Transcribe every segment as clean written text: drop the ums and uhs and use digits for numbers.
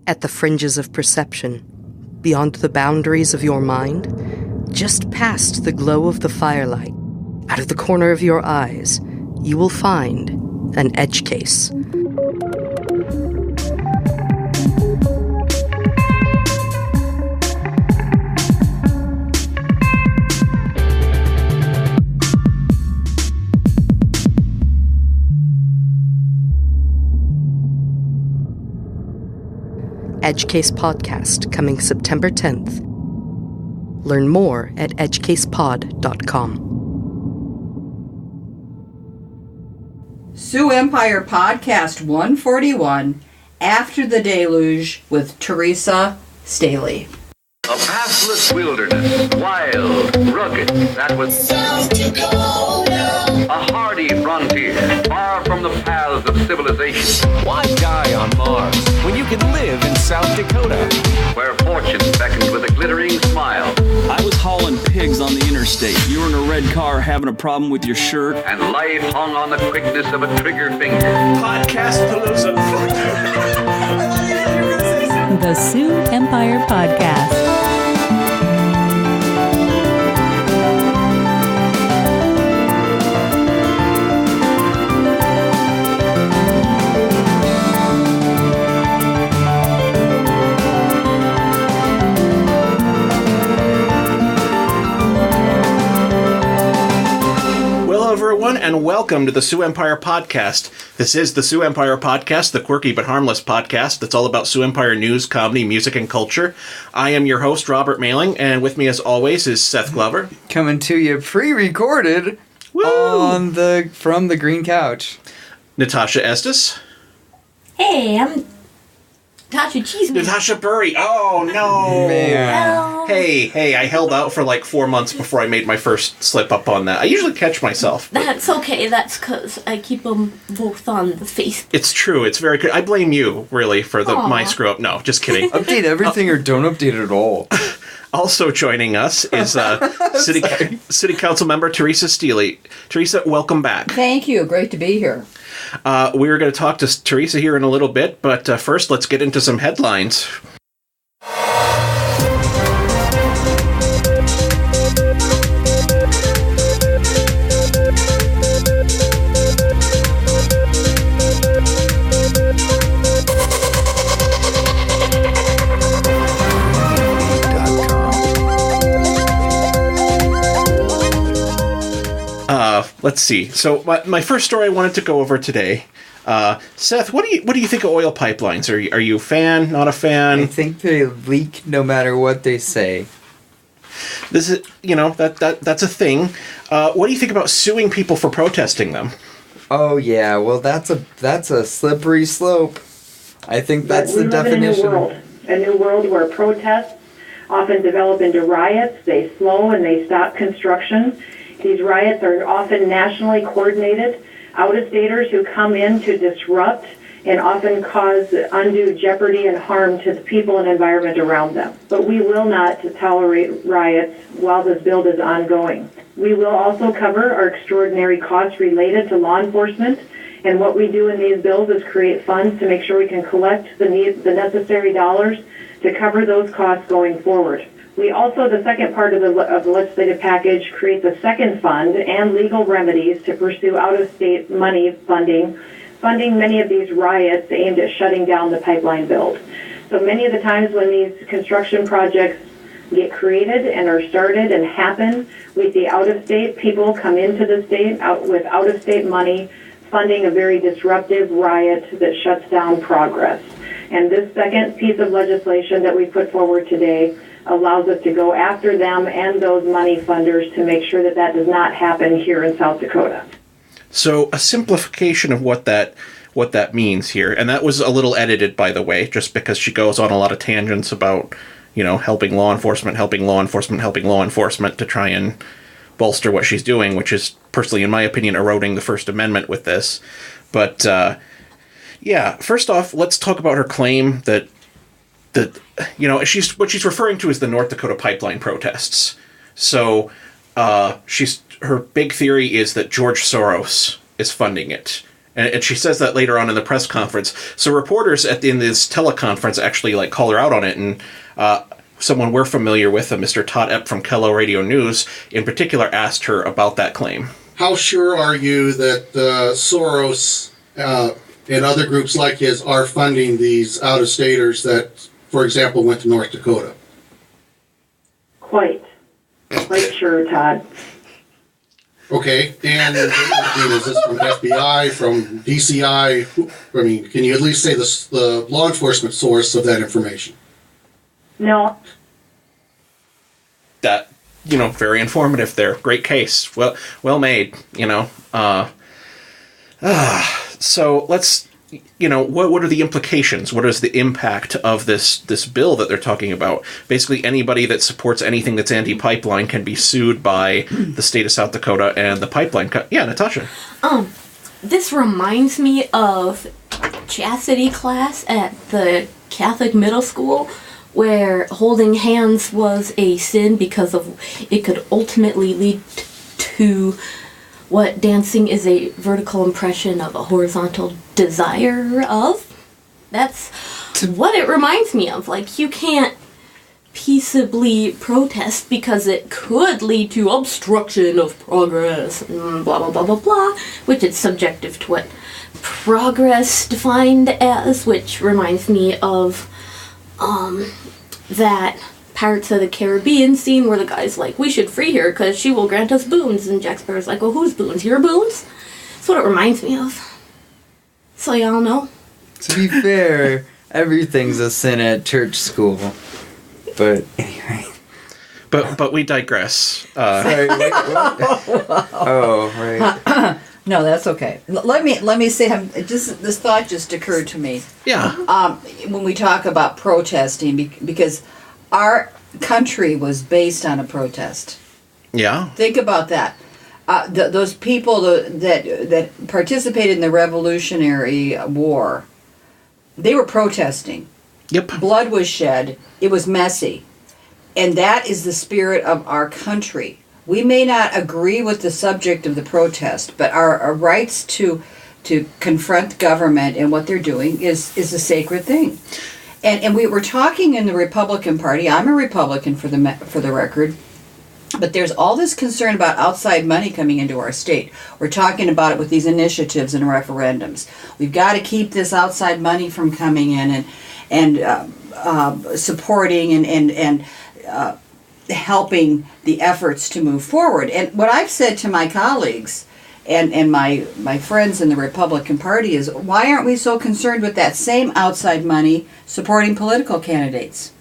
At the fringes of perception, beyond the boundaries of your mind, just past the glow of the firelight, out of the corner of your eyes, you will find an edge case. Edge Case Podcast, coming September 10th. Learn more at edgecasepod.com. Sioux Empire Podcast 141, After the Deluge, with Theresa Stehly. A pathless wilderness, wild, rugged, that was South Dakota. A hardy frontier, far from the paths of civilization. Why die on Mars when you can live in South Dakota? Where fortune beckoned with a glittering smile. I was hauling pigs on the interstate. You were in a red car having a problem with your shirt. And life hung on the quickness of a trigger finger. Podcast Palooza. The Sioux Empire Podcast. Everyone, and welcome to the Sioux Empire Podcast. This is the Sioux Empire Podcast, the quirky but harmless podcast that's all about Sioux Empire news, comedy, music, and culture. I am your host, Robert Mehling, and with me as always is Seth Glover. Coming to you pre-recorded from the green couch. Natasha Estes. Hey, I'm Natasha Cheeseman. Natasha Buri. Oh, no. Man. Hey, I held out for like 4 months before I made my first slip up on that. I usually catch myself. That's okay. That's because I keep them both on the face. It's true. It's very good. I blame you, really, for my screw up. No, just kidding. Update everything or don't update it at all. Also joining us is City Council member Theresa Stehly. Theresa, welcome back. Thank you. Great to be here. We were going to talk to Theresa here in a little bit, but first let's get into some headlines. Let's see. So my first story I wanted to go over today, Seth. What do you think of oil pipelines? Are you a fan? Not a fan? I think they leak no matter what they say. This is that's a thing. What do you think about suing people for protesting them? Oh yeah, well that's a slippery slope. I think that's the definition. A new world where protests often develop into riots. They slow and they stop construction. These riots are often nationally coordinated. Out-of-staters who come in to disrupt and often cause undue jeopardy and harm to the people and environment around them. But we will not tolerate riots while this bill is ongoing. We will also cover our extraordinary costs related to law enforcement, and what we do in these bills is create funds to make sure we can collect the necessary dollars to cover those costs going forward. We also, the second part of the legislative package, creates a second fund and legal remedies to pursue out-of-state money funding many of these riots aimed at shutting down the pipeline build. So many of the times when these construction projects get created and are started and happen, we see out-of-state people come into the state with out-of-state money funding a very disruptive riot that shuts down progress. And this second piece of legislation that we put forward today allows us to go after them and those money funders to make sure that that does not happen here in South Dakota. So a simplification of what that means here, and that was a little edited, by the way, just because she goes on a lot of tangents about, helping law enforcement to try and bolster what she's doing, which is, personally, in my opinion, eroding the First Amendment with this. But, first off, let's talk about her claim that what she's referring to is the North Dakota pipeline protests. So her big theory is that George Soros is funding it. And she says that later on in the press conference. So reporters in this teleconference actually like call her out on it, and someone we're familiar with, Mr. Todd Epp from Kello Radio News, in particular asked her about that claim. How sure are you that Soros and other groups like his are funding these out-of-staters that, for example, went to North Dakota? Quite sure, Todd. Okay, and is this from FBI, from DCI? I mean, can you at least say the law enforcement source of that information? No. That, very informative there. Great case. Well made, So let's, what are the implications? What is the impact of this bill that they're talking about? Basically, anybody that supports anything that's anti-pipeline can be sued by the state of South Dakota and the pipeline. Yeah, Natasha. This reminds me of chastity class at the Catholic middle school, where holding hands was a sin because of it could ultimately lead to what dancing is a vertical impression of a horizontal desire of. That's what it reminds me of. Like, you can't peaceably protest because it could lead to obstruction of progress, and blah, blah, blah, blah, blah, which is subjective to what progress defined as, which reminds me of that Pirates of the Caribbean scene where the guy's like, we should free her because she will grant us boons. And Jack Sparrow's like, well, whose boons? Your boons? That's what it reminds me of. So y'all know. To be fair, everything's a sin at church school. But anyway. But we digress. Sorry, wait, what? Oh, right. No, that's okay. Let me say, this thought just occurred to me. Yeah. When we talk about protesting, because our country was based on a protest. Yeah. Think about that. Those people that participated in the Revolutionary War, they were protesting. Yep. Blood was shed. It was messy. And that is the spirit of our country. We may not agree with the subject of the protest, but our rights to confront government and what they're doing is a sacred thing. And we were talking in the Republican Party. I'm a Republican for the record, but there's all this concern about outside money coming into our state. We're talking about it with these initiatives and referendums. We've got to keep this outside money from coming in and supporting and helping the efforts to move forward. And what I've said to my colleagues and my friends in the Republican Party is, why aren't we so concerned with that same outside money supporting political candidates?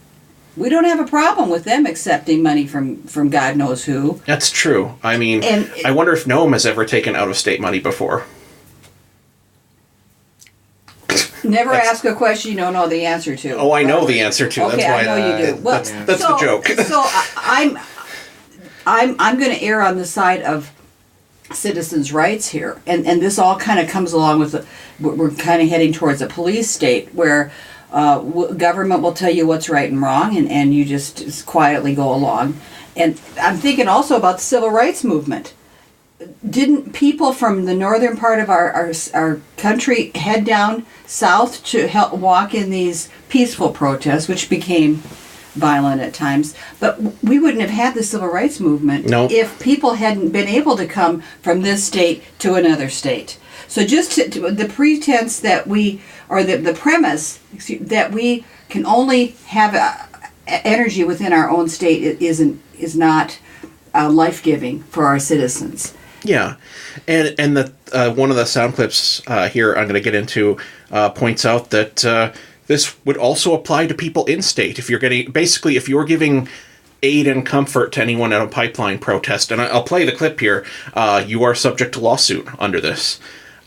We don't have a problem with them accepting money from God knows who. That's true. I mean, I wonder if Noem has ever taken out-of-state money before. Never ask a question you don't know the answer to. Oh, I know the answer to. Okay, that's why I know you do. Well, that's the joke. So I'm going to err on the side of citizens' rights here, and this all kind of comes along with we're kind of heading towards a police state where government will tell you what's right and wrong, and you just quietly go along. And I'm thinking also about the civil rights movement. Didn't people from the northern part of our country head down south to help walk in these peaceful protests, which became violent at times? But we wouldn't have had the civil rights movement if people hadn't been able to come from this state to another state. So just the pretense that the premise that we can only have energy within our own state is not life-giving for our citizens. Yeah, and the one of the sound clips here I'm going to get into points out that this would also apply to people in state. If you're giving aid and comfort to anyone at a pipeline protest, and I'll play the clip here, you are subject to lawsuit under this.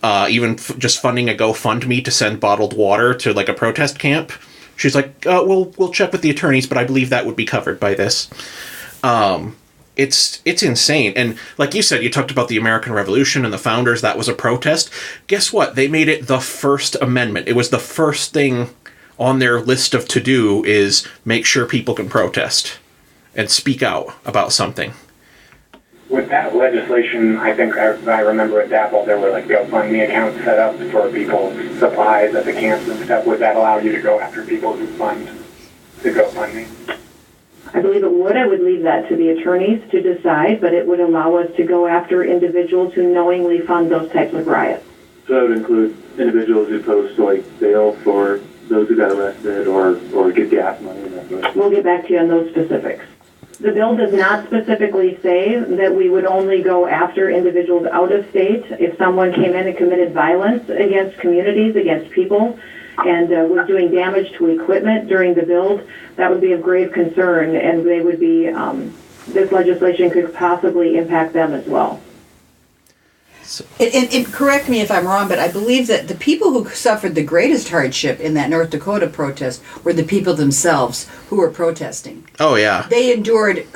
Even just funding a GoFundMe to send bottled water to like a protest camp. She's like, we'll check with the attorneys, but I believe that would be covered by this. It's insane. And like you said, you talked about the American Revolution and the founders. That was a protest. Guess what? They made it the First Amendment. It was the first thing on their list of to-do is make sure people can protest and speak out about something. with that legislation, I think I remember at DAPL there were like GoFundMe accounts set up for people's supplies at the camps and stuff. Would that allow you to go after people who fund the GoFundMe? I believe it would. I would leave that to the attorneys to decide, but it would allow us to go after individuals who knowingly fund those types of riots. So that would include individuals who post like bail for those who got arrested or get gas money and that sort of thing. We'll get back to you on those specifics. The bill does not specifically say that we would only go after individuals out of state. If someone came in and committed violence against communities, against people, and was doing damage to equipment during the build, that would be of grave concern, and they would be, this legislation could possibly impact them as well. And correct me if I'm wrong, but I believe that the people who suffered the greatest hardship in that North Dakota protest were the people themselves who were protesting. Oh, yeah. They endured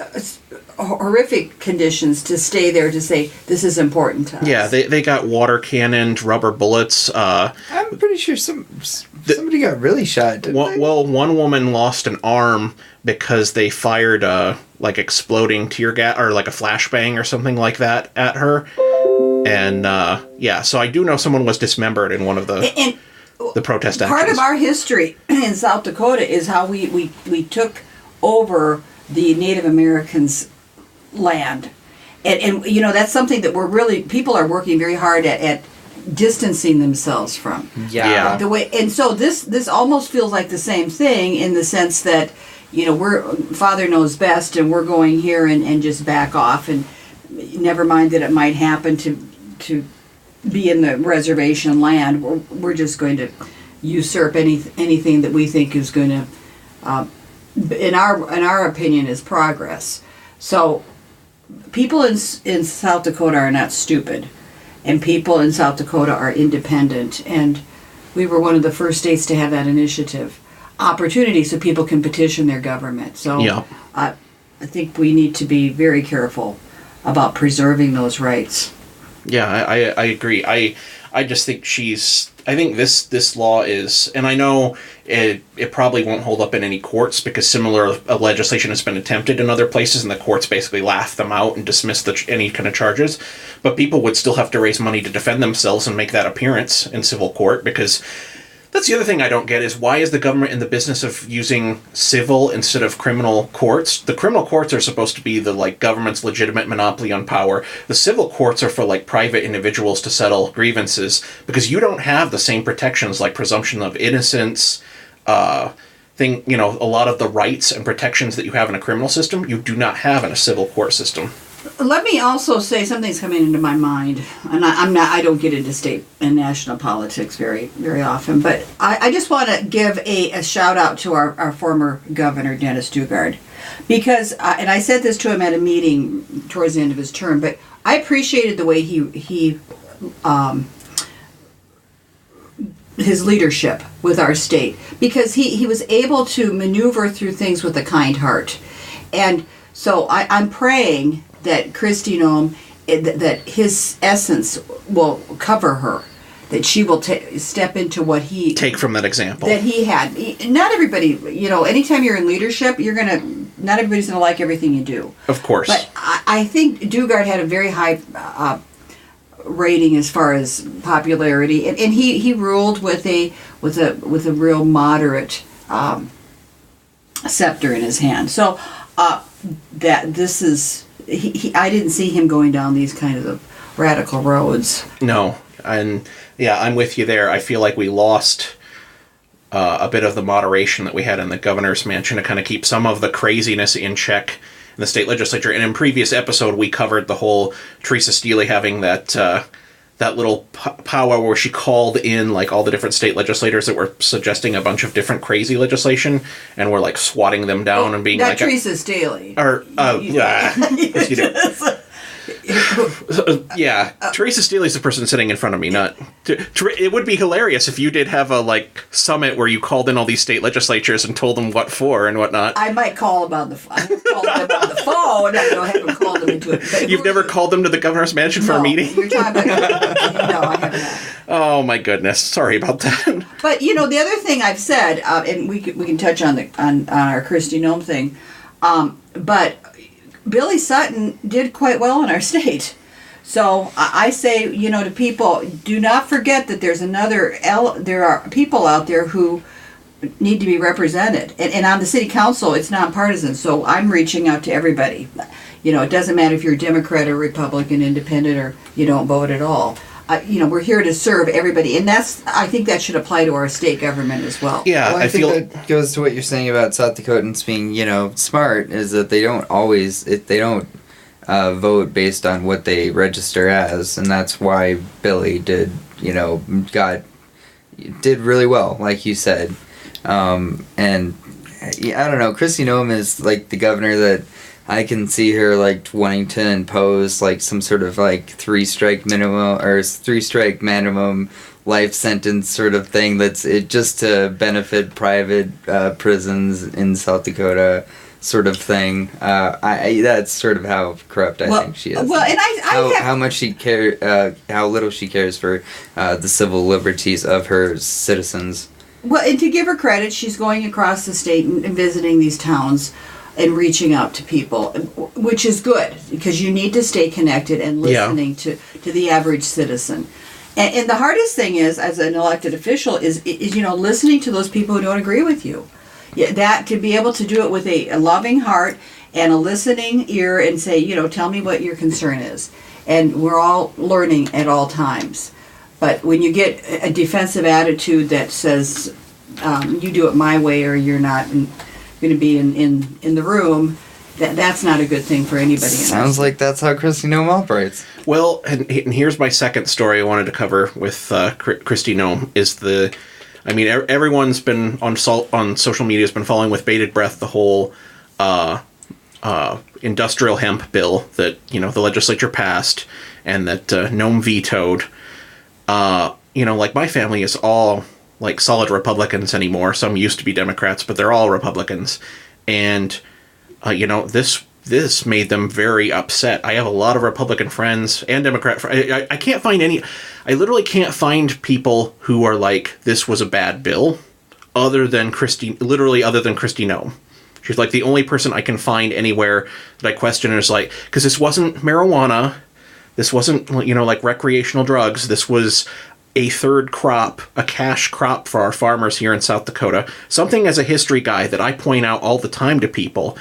horrific conditions to stay there to say, this is important to us. Yeah, they got water cannoned, rubber bullets. I'm pretty sure somebody got really shot, didn't they? Well, one woman lost an arm because they fired like exploding tear gas or like a flashbang or something like that at her. And, yeah, so I do know someone was dismembered in one of the protest actions. Part of our history in South Dakota is how we took over the Native Americans' land. And you know, that's something that people are working very hard at distancing themselves from. Yeah. And so this almost feels like the same thing in the sense that, you know, Father knows best and we're going here and just back off and never mind that it might happen to be in the reservation land. We're just going to usurp anything that we think is going to, in our opinion, is progress. So people in South Dakota are not stupid, and people in South Dakota are independent, and we were one of the first states to have that initiative opportunity so people can petition their government. So yeah. I think we need to be very careful about preserving those rights. Yeah, I agree. I just think I think this law is, and I know it probably won't hold up in any courts because similar legislation has been attempted in other places and the courts basically laugh them out and dismiss any kind of charges. But people would still have to raise money to defend themselves and make that appearance in civil court, because that's the other thing I don't get is why is the government in the business of using civil instead of criminal courts? The criminal courts are supposed to be the government's legitimate monopoly on power. The civil courts are for private individuals to settle grievances because you don't have the same protections like presumption of innocence, a lot of the rights and protections that you have in a criminal system, you do not have in a civil court system. Let me also say something's coming into my mind, and I don't get into state and national politics very, very often, but I just want to give a shout out to our former governor, Dennis Dugard, because, and I said this to him at a meeting towards the end of his term, but I appreciated the way his leadership with our state, because he was able to maneuver through things with a kind heart. And so I'm praying that Kristi Noem, that his essence will cover her, that she will step into what he... Take from that example. That he had. Not everybody, anytime you're in leadership, not everybody's going to like everything you do. Of course. But I think Dugard had a very high rating as far as popularity, and he ruled with a real moderate scepter in his hand. So that this is... I didn't see him going down these kind of radical roads. No, and yeah, I'm with you there. I feel like we lost a bit of the moderation that we had in the governor's mansion to kind of keep some of the craziness in check in the state legislature. And in previous episode, we covered the whole Theresa Stehly having that little powwow where she called in all the different state legislators that were suggesting a bunch of different crazy legislation, and were swatting them down and being not Theresa Stehly. Yes, you do. Yeah, Theresa Stehly's the person sitting in front of me. Not. It would be hilarious if you did have a summit where you called in all these state legislatures and told them what for and whatnot. I might call them on the phone. I don't haven't called them into it. You've never called them to the governor's mansion for a meeting? You're talking about, no, I haven't. Oh my goodness! Sorry about that. But the other thing I've said, and we can touch on our Kristi Noem thing, but Billy Sutton did quite well in our state. So I say, to people, do not forget that there are people out there who need to be represented. And on the city council, it's nonpartisan, so I'm reaching out to everybody. It doesn't matter if you're a Democrat or Republican, Independent, or you don't vote at all. We're here to serve everybody, and I think that should apply to our state government as well. Yeah, well, I think that goes to what you're saying about South Dakotans being, smart, is that they don't vote based on what they register as, and that's why Billy did really well, like you said. And I don't know, Kristi Noem is like the governor that I can see her like wanting to impose like some sort of like 3-strike minimum life sentence sort of thing that's it just to benefit private prisons in South Dakota sort of thing. That's sort of how corrupt I think she is. Well, and how little she cares for the civil liberties of her citizens. Well, and to give her credit, she's going across the state and visiting these towns and reaching out to people, which is good, because you need to stay connected and listening to the average citizen. And the hardest thing is, as an elected official, is listening to those people who don't agree with you. That to be able to do it with a loving heart and a listening ear and say, tell me what your concern is. And we're all learning at all times. But when you get a defensive attitude that says, you do it my way or you're not going to be in the room, that's not a good thing for anybody. Sounds like that's how Kristi Noem operates. Well, and here's my second story I wanted to cover with Kristi Noem is everyone's been on social media has been following with bated breath the whole industrial hemp bill that the legislature passed and that Noem vetoed. My family is all like solid Republicans anymore. Some used to be Democrats, but they're all Republicans. And, this made them very upset. I have a lot of Republican friends and Democrat friends. I can't find I literally can't find people who are like, this was a bad bill, other than Kristi Noem. She's like the only person I can find anywhere that I question is like, because this wasn't marijuana. This wasn't, like recreational drugs. This was a third crop, a cash crop for our farmers here in South Dakota. Something as a history guy that I point out all the time to people.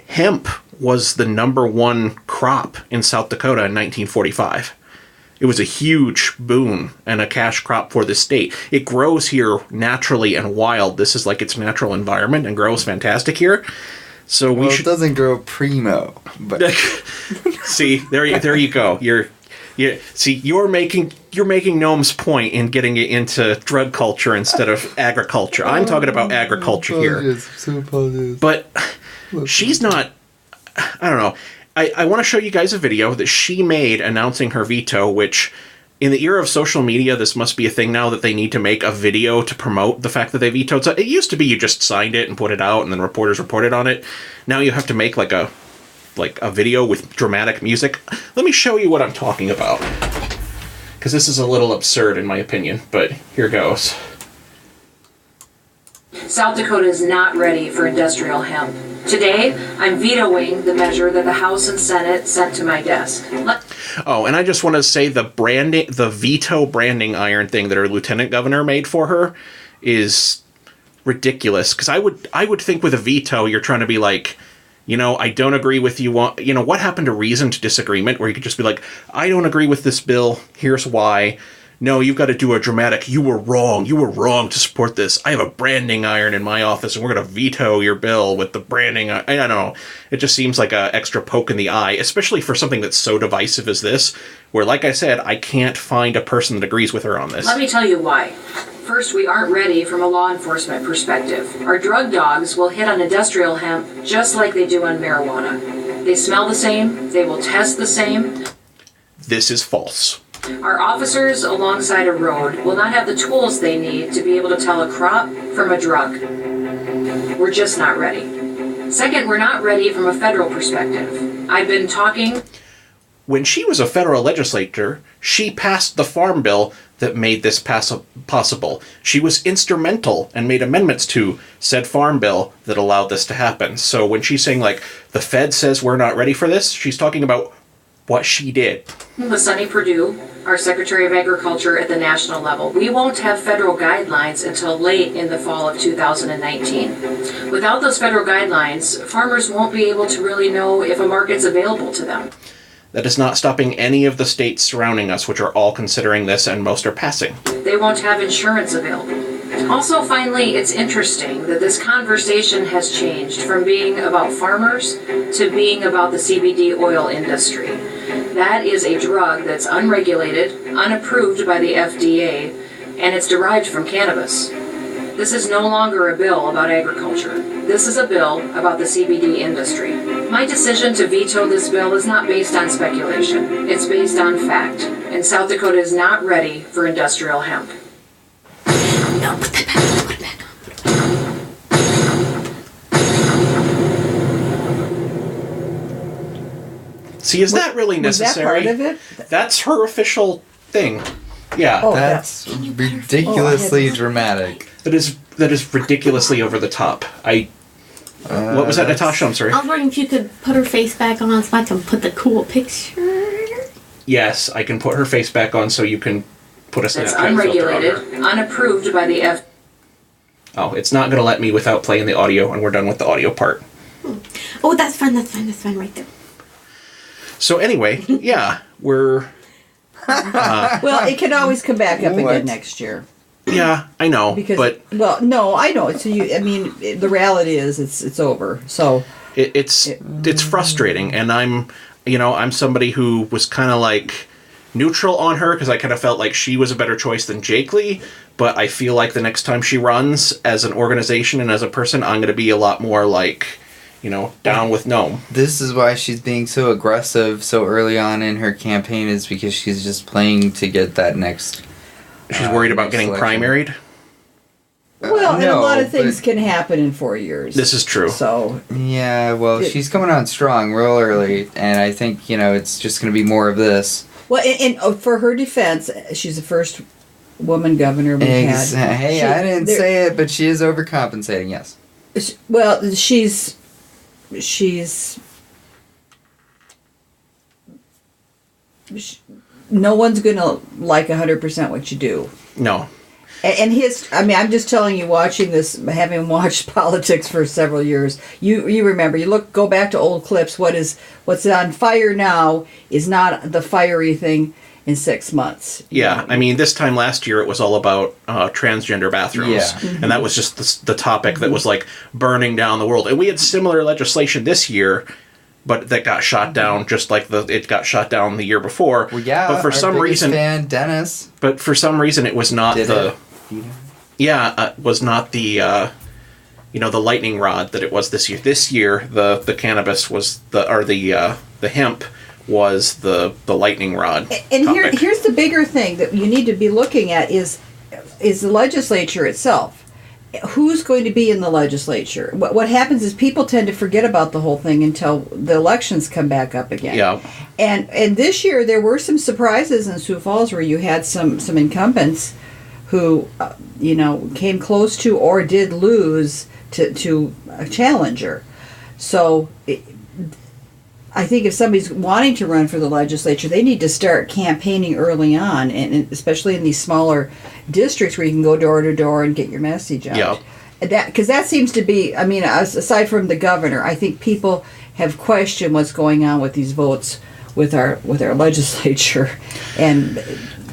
Hemp was the #1 crop in South Dakota in 1945. It was a huge boon and a cash crop for the state. It grows here naturally and wild. This is like its natural environment and grows fantastic here. So it doesn't grow primo, but see, there you go. You're making Noem's point in getting it into drug culture instead of agriculture. I'm talking about agriculture here. But she's not. I don't know. I want to show you guys a video that she made announcing her veto, which in the era of social media, this must be a thing now that they need to make a video to promote the fact that they vetoed. So it used to be you just signed it and put it out and then reporters reported on it. Now you have to make like a video with dramatic music. Let me show you what I'm talking about. Because this is a little absurd in my opinion, but here goes. South Dakota is not ready for industrial hemp. Today, I'm vetoing the measure that the House and Senate sent to my desk. And I just want to say the veto branding iron thing that her lieutenant governor made for her is ridiculous. Because I would think with a veto, you're trying to be like, I don't agree with you. What happened to reasoned disagreement where you could just be like, I don't agree with this bill. Here's why. No, you've got to do a dramatic, you were wrong to support this. I have a branding iron in my office and we're going to veto your bill with the branding. I don't know. It just seems like an extra poke in the eye, especially for something that's so divisive as this, where, like I said, I can't find a person that agrees with her on this. Let me tell you why. First, we aren't ready from a law enforcement perspective. Our drug dogs will hit on industrial hemp just like they do on marijuana. They smell the same. They will test the same. This is false. Our officers alongside a road will not have the tools they need to be able to tell a crop from a drug. We're just not ready. Second, we're not ready from a federal perspective. I've been talking. When she was a federal legislator, she passed the Farm Bill that made this possible. She was instrumental and made amendments to said farm bill that allowed this to happen. So when she's saying, like, the Fed says we're not ready for this, she's talking about what she did. With Sonny Perdue, our Secretary of Agriculture at the national level, we won't have federal guidelines until late in the fall of 2019. Without those federal guidelines, farmers won't be able to really know if a market's available to them. That is not stopping any of the states surrounding us, which are all considering this, and most are passing. They won't have insurance available. Also, finally, it's interesting that this conversation has changed from being about farmers to being about the CBD oil industry. That is a drug that's unregulated, unapproved by the FDA, and it's derived from cannabis. This is no longer a bill about agriculture. This is a bill about the CBD industry. My decision to veto this bill is not based on speculation. It's based on fact. And South Dakota is not ready for industrial hemp. No, put that back. Put it back on. See, is that really necessary? Was that part of it? That's her official thing. Yeah. Oh, that's ridiculously dramatic. That is ridiculously over the top. What was that, Natasha? I'm sorry. I was wondering if you could put her face back on so I can put the cool picture. Yes, I can put her face back on so you can put a Snapchat It's filter on unregulated, her. unapproved by the FDA. Oh, it's not going to let me without playing the audio, and we're done with the audio part. Oh, that's fine right there. So anyway, yeah, we're... well, it can always come back up again next year. Yeah, I know, but... Well, no, I know. So the reality is it's over. So... It's frustrating, and I'm somebody who was kind of like neutral on her because I kind of felt like she was a better choice than Jake Lee, but I feel like the next time she runs as an organization and as a person, I'm going to be a lot more like, down with Noem. This is why she's being so aggressive so early on in her campaign, is because she's just playing to get that next... She's worried about getting primaried? Well, and a lot of things can happen in 4 years. This is true. So yeah, well, she's coming on strong real early, and I think it's just going to be more of this. Well, and for her defense, she's the first woman governor we've had. Hey, I didn't say it, but she is overcompensating. Yes. Well, she's. No one's gonna like 100% what you do. No. And I'm just telling you, watching this, having watched politics for several years, you remember, go back to old clips. What's on fire now is not the fiery thing in 6 months. Yeah, this time last year it was all about transgender bathrooms, yeah. And that was just the topic that was like burning down the world. And we had similar legislation this year, but that got shot down just like it got shot down the year before. Well, yeah, but for some reason, Dennis. But for some reason, it was not was not the the lightning rod that it was this year. This year, the cannabis was the hemp was the lightning rod. And here's the bigger thing that you need to be looking at is the legislature itself. Who's going to be in the legislature? What happens is people tend to forget about the whole thing until the elections come back up again. Yeah. And this year there were some surprises in Sioux Falls where you had some incumbents who came close to or did lose to a challenger. So I think if somebody's wanting to run for the legislature, they need to start campaigning early on, and especially in these smaller districts where you can go door to door and get your message out. Yeah. Because that seems to be, aside from the governor, I think people have questioned what's going on with these votes with our legislature. And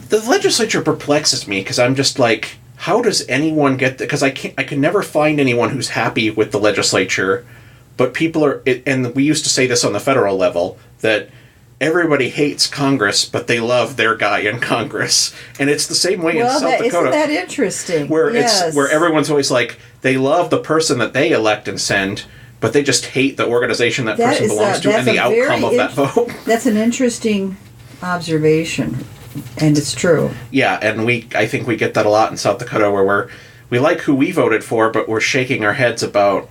the legislature perplexes me because I'm just like, how does anyone get that? Because I can never find anyone who's happy with the legislature. But people are, and we used to say this on the federal level, that everybody hates Congress, but they love their guy in Congress. And it's the same way in South Dakota. Isn't that interesting? Where where everyone's always like, they love the person that they elect and send, but they just hate the organization that person belongs to and the outcome of that vote. That's an interesting observation, and it's true. Yeah, and I think we get that a lot in South Dakota, where we like who we voted for, but we're shaking our heads about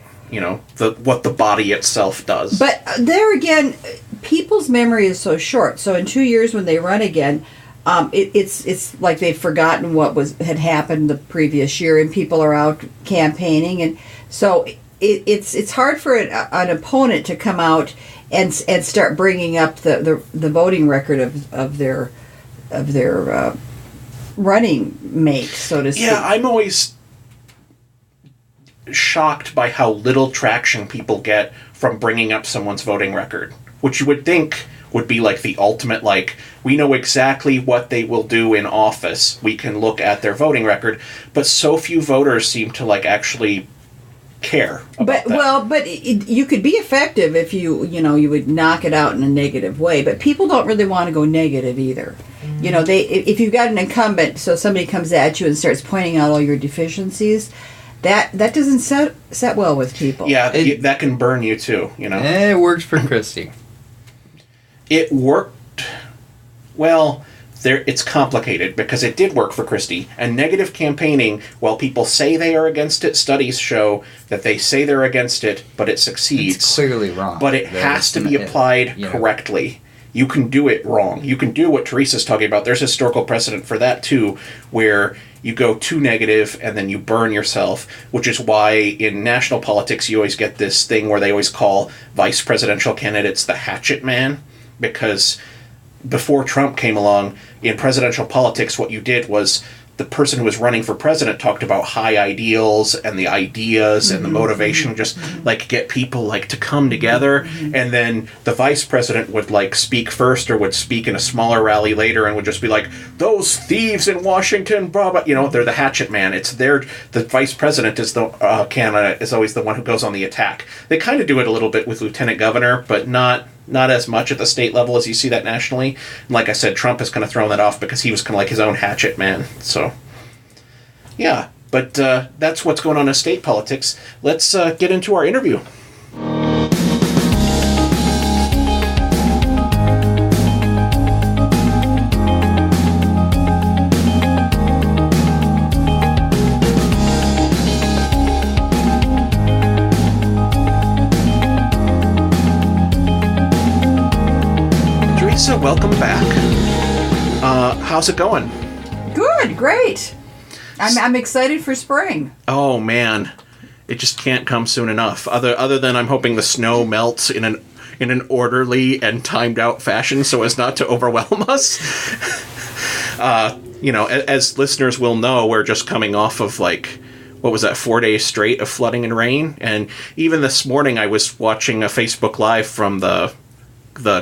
what the body itself does. But there again, people's memory is so short. So in 2 years when they run again, it's like they've forgotten what had happened the previous year, and people are out campaigning, and so it's hard for an opponent to come out and start bringing up the voting record of their running mate, so to speak. Yeah, I'm always shocked by how little traction people get from bringing up someone's voting record, which you would think would be like the ultimate, like, we know exactly what they will do in office. We can look at their voting record, but so few voters seem to like actually care about that. You could be effective if you would knock it out in a negative way, but people don't really want to go negative either. If you've got an incumbent, so somebody comes at you and starts pointing out all your deficiencies, that doesn't set well with people. Yeah, that can burn you too, It worked for Kristi. It worked. Well, it's complicated because it did work for Kristi. And negative campaigning, while people say they are against it, studies show that they say they're against it, but it succeeds. It's clearly wrong. But it has to be applied correctly. You can do it wrong. You can do what Theresa's talking about. There's historical precedent for that too, where you go too negative and then you burn yourself, which is why in national politics you always get this thing where they always call vice presidential candidates the hatchet man, because before Trump came along, in presidential politics, what you did was the person who was running for president talked about high ideals and the ideas and the motivation, just like get people like to come together. And then the vice president would like speak first or would speak in a smaller rally later and would just be like, those thieves in Washington, blah, blah. They're the hatchet man. It's the vice president is the candidate is always the one who goes on the attack. They kind of do it a little bit with lieutenant governor, but not as much at the state level as you see that nationally. And like I said, Trump has kind of thrown that off because he was kind of like his own hatchet man. So, yeah. But that's what's going on in state politics. Let's get into our interview. Theresa, welcome back. How's it going? Good, great. I'm excited for spring. Oh man, it just can't come soon enough. Other than I'm hoping the snow melts in an orderly and timed out fashion so as not to overwhelm us. As listeners will know, we're just coming off of like, what was that, 4 days straight of flooding and rain, and even this morning I was watching a Facebook Live from the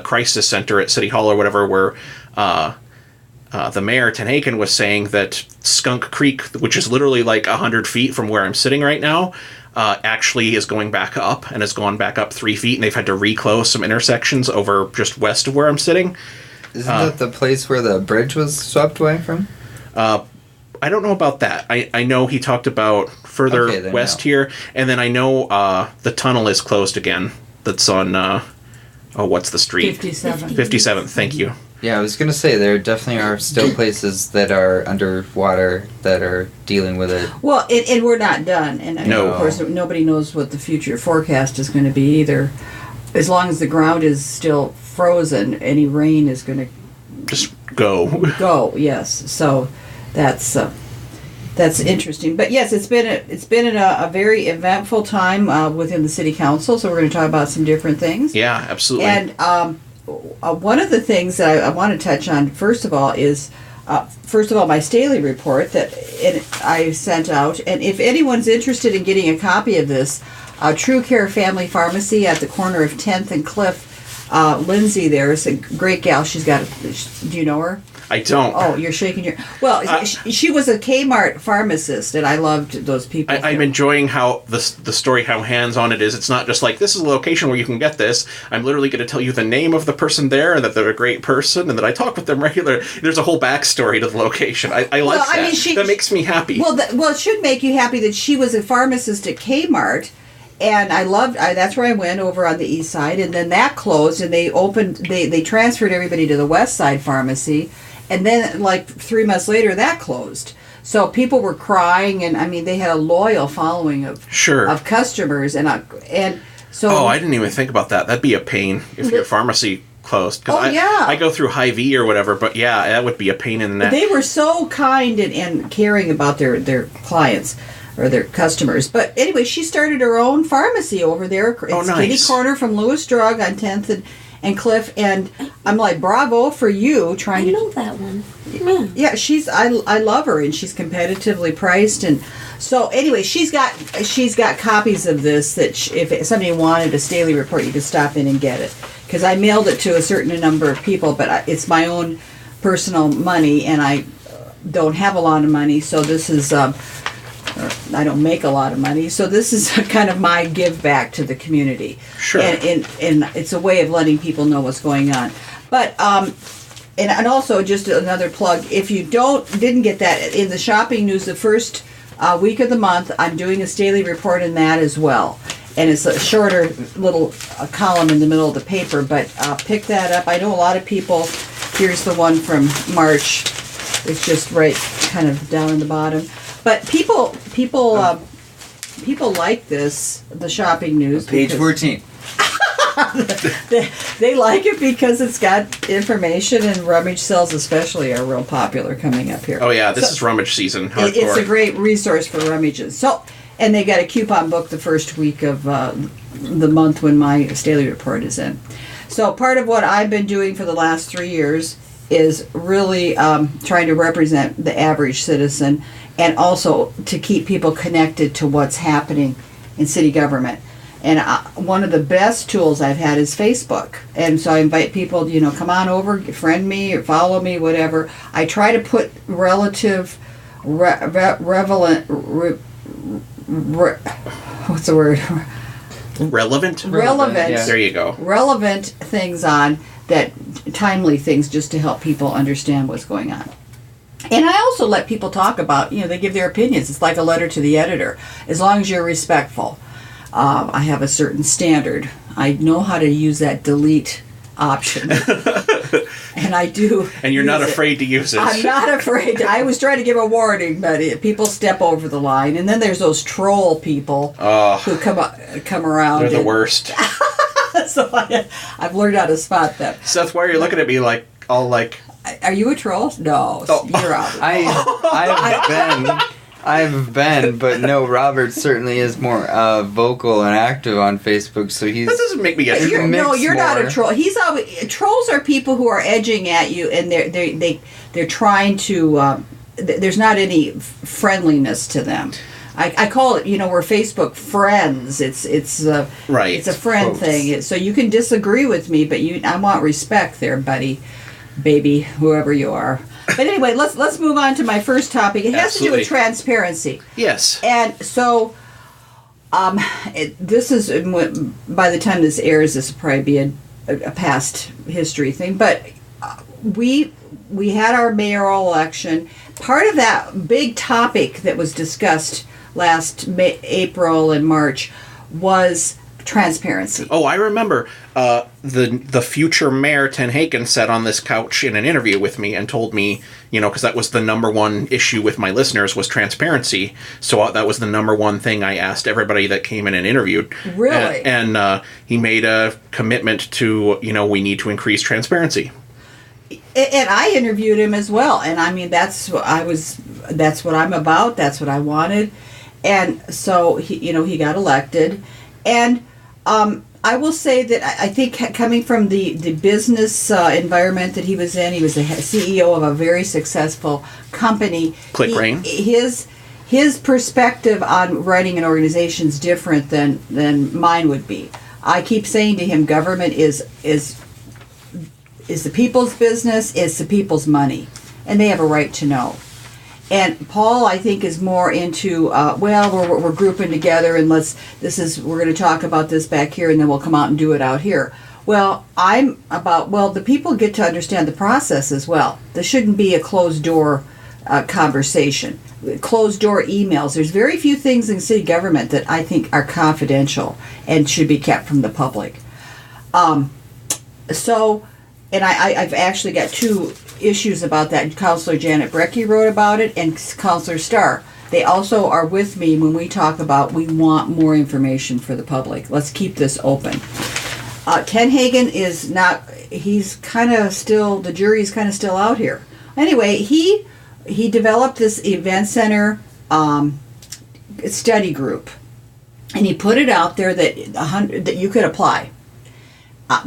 crisis center at City Hall or whatever, where the mayor, Tenhaken, was saying that Skunk Creek, which is literally like 100 feet from where I'm sitting right now, actually is going back up and has gone back up 3 feet, and they've had to reclose some intersections over just west of where I'm sitting. Isn't that the place where the bridge was swept away from? I don't know about that. I know he talked about further west here, and then I know the tunnel is closed again. That's on, what's the street? 57th, thank you. Yeah, I was going to say, there definitely are still places that are underwater that are dealing with it. Well, and we're not done. And of course, nobody knows what the future forecast is going to be either. As long as the ground is still frozen, any rain is going to just go. Go, yes. So that's interesting. But yes, it's been a very eventful time within the city council. So we're going to talk about some different things. Yeah, absolutely. And one of the things that I want to touch on first of all is my Stehly report that I sent out. And if anyone's interested in getting a copy of this, True Care Family Pharmacy at the corner of 10th and Cliff, Lindsay there is a great gal. She's got. Do you know her? I don't. Oh, you're shaking your... Well, she was a Kmart pharmacist, and I loved those people. I'm enjoying how the story, how hands-on it is. It's not just like, this is a location where you can get this. I'm literally going to tell you the name of the person there, and that they're a great person, and that I talk with them regularly. There's a whole backstory to the location. I like that. I mean, that makes me happy. Well, it should make you happy that she was a pharmacist at Kmart. And I loved. That's where I went, over on the east side, and then that closed, and they transferred everybody to the west side pharmacy, and then like 3 months later that closed. So people were crying, and I mean they had a loyal following of customers, and so. Oh, I didn't even think about that. That'd be a pain if your pharmacy closed. Oh, yeah. I go through Hy-Vee or whatever, but yeah, that would be a pain in the neck. They were so kind and caring about their clients or their customers. But anyway, she started her own pharmacy over there. It's nice. Kitty Corner from Lewis Drug on 10th and Cliff. And I'm like, bravo for you trying to... I know that one. Yeah, I love her, and she's competitively priced. And so anyway, she's got copies of this that if somebody wanted a Stehly report, you could stop in and get it. Because I mailed it to a certain number of people, but it's my own personal money, and I don't have a lot of money, so this is, I don't make a lot of money, so this is kind of my give back to the community. Sure. And it's a way of letting people know what's going on. But, and also just another plug, if you didn't get that, in the shopping news, the first week of the month, I'm doing a Stehly report in that as well. And it's a shorter little column in the middle of the paper, but pick that up. I know a lot of people, here's the one from March. It's just right kind of down in the bottom. But people like this, the shopping news. Page 14. They like it because it's got information, and rummage sales especially are real popular coming up here. Oh yeah, this is rummage season. Hardcore. It's a great resource for rummages. So, and they got a coupon book the first week of the month when my Stehly report is in. So part of what I've been doing for the last 3 years is really trying to represent the average citizen, and also to keep people connected to what's happening in city government. And one of the best tools I've had is Facebook. And so I invite people, come on over, friend me, or follow me, whatever. I try to put relevant, what's the word? Relevant? Relevant. Yeah. There you go. Relevant things on timely things, just to help people understand what's going on. And I also let people talk about, they give their opinions. It's like a letter to the editor, as long as you're respectful. I have a certain standard. I know how to use that delete option. And I do. And you're not afraid to use it. I'm not afraid. I was trying to give a warning, but people step over the line. And then there's those troll people who come around. They're the worst. So I've learned how to spot them. Seth, why are you looking at me all like... Are you a troll? No, you're out. I've been, but no, Robert certainly is more vocal and active on Facebook, so he's... That doesn't make me a troll. No, you're not a troll. Trolls are people who are edging at you, and they're trying to... there's not any friendliness to them. I call it, we're Facebook friends. It's right. It's a friend thing. So you can disagree with me, but I want respect there, buddy, baby, whoever you are. But anyway, let's move on to my first topic. It has to do with transparency. Yes. And so, this is, by the time this airs, this will probably be a past history thing. But we had our mayoral election. Part of that big topic that was discussed last April and March was transparency. Oh, I remember the future mayor, Ten Hagen, sat on this couch in an interview with me and told me, because that was the number one issue with my listeners was transparency. So that was the number one thing I asked everybody that came in and interviewed. Really? And he made a commitment to, we need to increase transparency. And I interviewed him as well. And I mean, that's what I'm about. That's what I wanted. And so he got elected. And I will say that I think coming from the business environment that he was in, he was the CEO of a very successful company. ClickRain. His perspective on running an organization is different than mine would be. I keep saying to him, government is the people's business, it's the people's money, and they have a right to know. And Paul, I think, is more into, we're grouping together and we're going to talk about this back here and then we'll come out and do it out here. Well, I'm about, the people get to understand the process as well. There shouldn't be a closed door conversation, closed door emails. There's very few things in city government that I think are confidential and should be kept from the public. And I've actually got two issues about that. Councilor Janet Brecky wrote about it, and Councilor Starr. They also are with me when we talk about we want more information for the public. Let's keep this open. Ten Hagen is not he's kind of still, the jury's kind of still out here. Anyway, he developed this event center study group, and he put it out there that you could apply.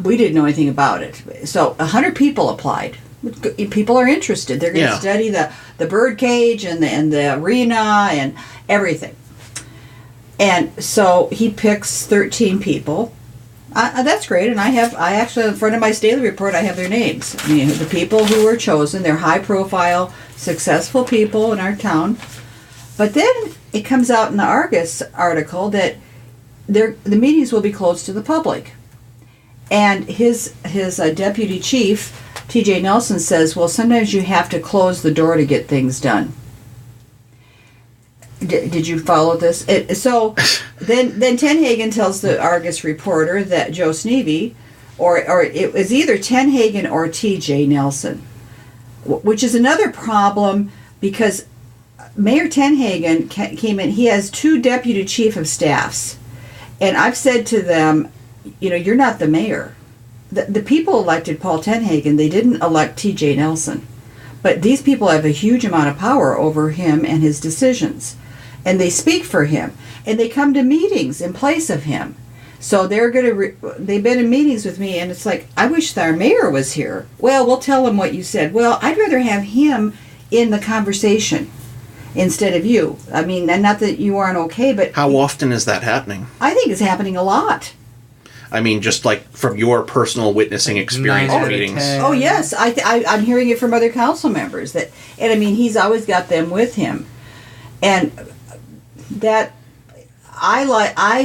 We didn't know anything about it, so 100 people applied. People are interested. They're going to study the bird cage and the arena and everything. And so he picks 13 people. That's great, and I actually, in front of my Stehly report, I have their names. I mean, the people who were chosen, they're high-profile, successful people in our town. But then it comes out in the Argus article that the meetings will be closed to the public. And his deputy chief, T.J. Nelson, says, well, sometimes you have to close the door to get things done. Did you follow this? So then Tenhagen tells the Argus reporter that Joe Snevey, or it was either Tenhagen or T.J. Nelson, which is another problem because Mayor Tenhagen came in. He has 2 deputy chief of staffs, and I've said to them, you're not the mayor. The people elected Paul Tenhagen. They didn't elect T.J. Nelson, but these people have a huge amount of power over him and his decisions. And they speak for him, and they come to meetings in place of him. So they've been in meetings with me, and it's like, I wish our mayor was here. Well, we'll tell him what you said. Well, I'd rather have him in the conversation instead of you. I mean, and not that you aren't okay, but how often is that happening? I think it's happening a lot. I mean, just like from your personal witnessing experience in meetings. Oh yes, I'm hearing it from other council members and I mean, he's always got them with him, and that I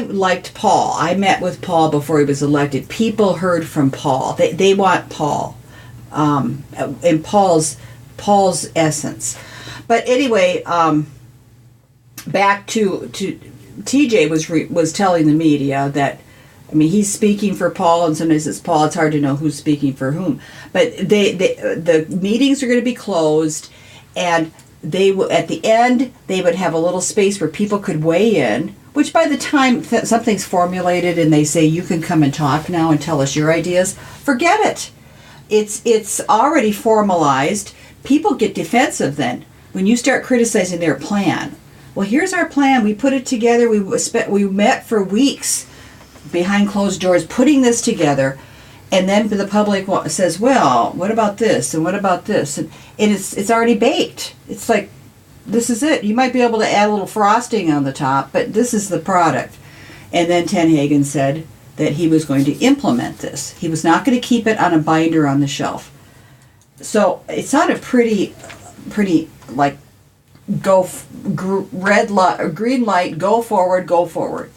liked Paul. I met with Paul before he was elected. People heard from Paul. They want Paul, and Paul's essence. But anyway, back to TJ was telling the media that, I mean, he's speaking for Paul, and sometimes it's Paul. It's hard to know who's speaking for whom. But the meetings are going to be closed, and at the end they would have a little space where people could weigh in. Which by the time something's formulated and they say you can come and talk now and tell us your ideas, forget it. It's already formalized. People get defensive then when you start criticizing their plan. Well, here's our plan. We put it together. We met for weeks behind closed doors putting this together, and then the public says, well, what about this and what about this, and it's already baked. It's like, this is it. You might be able to add a little frosting on the top, but this is the product. And then Tenhagen said that he was going to implement this. He was not going to keep it on a binder on the shelf. So it sounded pretty like green light, go forward.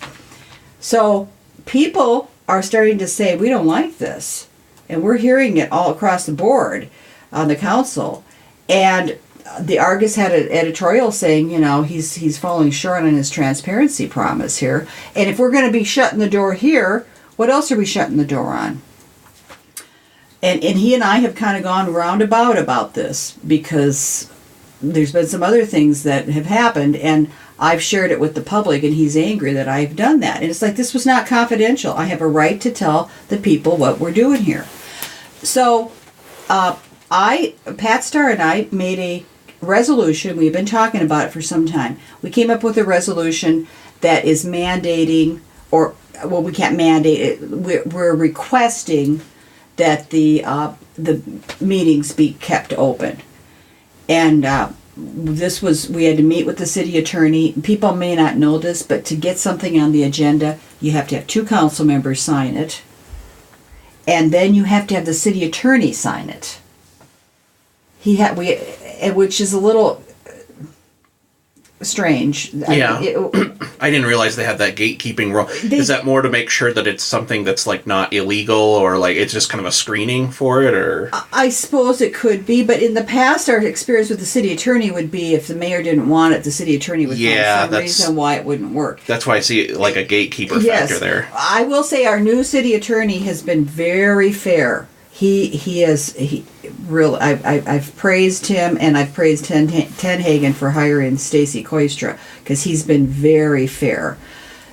So people are starting to say, we don't like this. And we're hearing it all across the board on the council. And the Argus had an editorial saying, he's falling short on his transparency promise here. And if we're going to be shutting the door here, what else are we shutting the door on? And he and I have kind of gone roundabout about this because there's been some other things that have happened, and I've shared it with the public, and he's angry that I've done that. And it's like, this was not confidential. I have a right to tell the people what we're doing here. So Pat Starr and I made a resolution. We've been talking about it for some time. We came up with a resolution that is mandating, we can't mandate it. We're requesting that the meetings be kept open. And we had to meet with the city attorney. People may not know this, but to get something on the agenda, you have to have 2 council members sign it. And then you have to have the city attorney sign it. Which is a little strange. Yeah. I didn't realize they had that gatekeeping role. Is that more to make sure that it's something that's like not illegal, or like it's just kind of a screening for it, or? I suppose it could be, but in the past our experience with the city attorney would be if the mayor didn't want it, the city attorney would find some reason why it wouldn't work. That's why I see like a gatekeeper factor there. I will say our new city attorney has been very fair. I've praised him, and I've praised Tenhagen for hiring Stacy Koistra, because he's been very fair.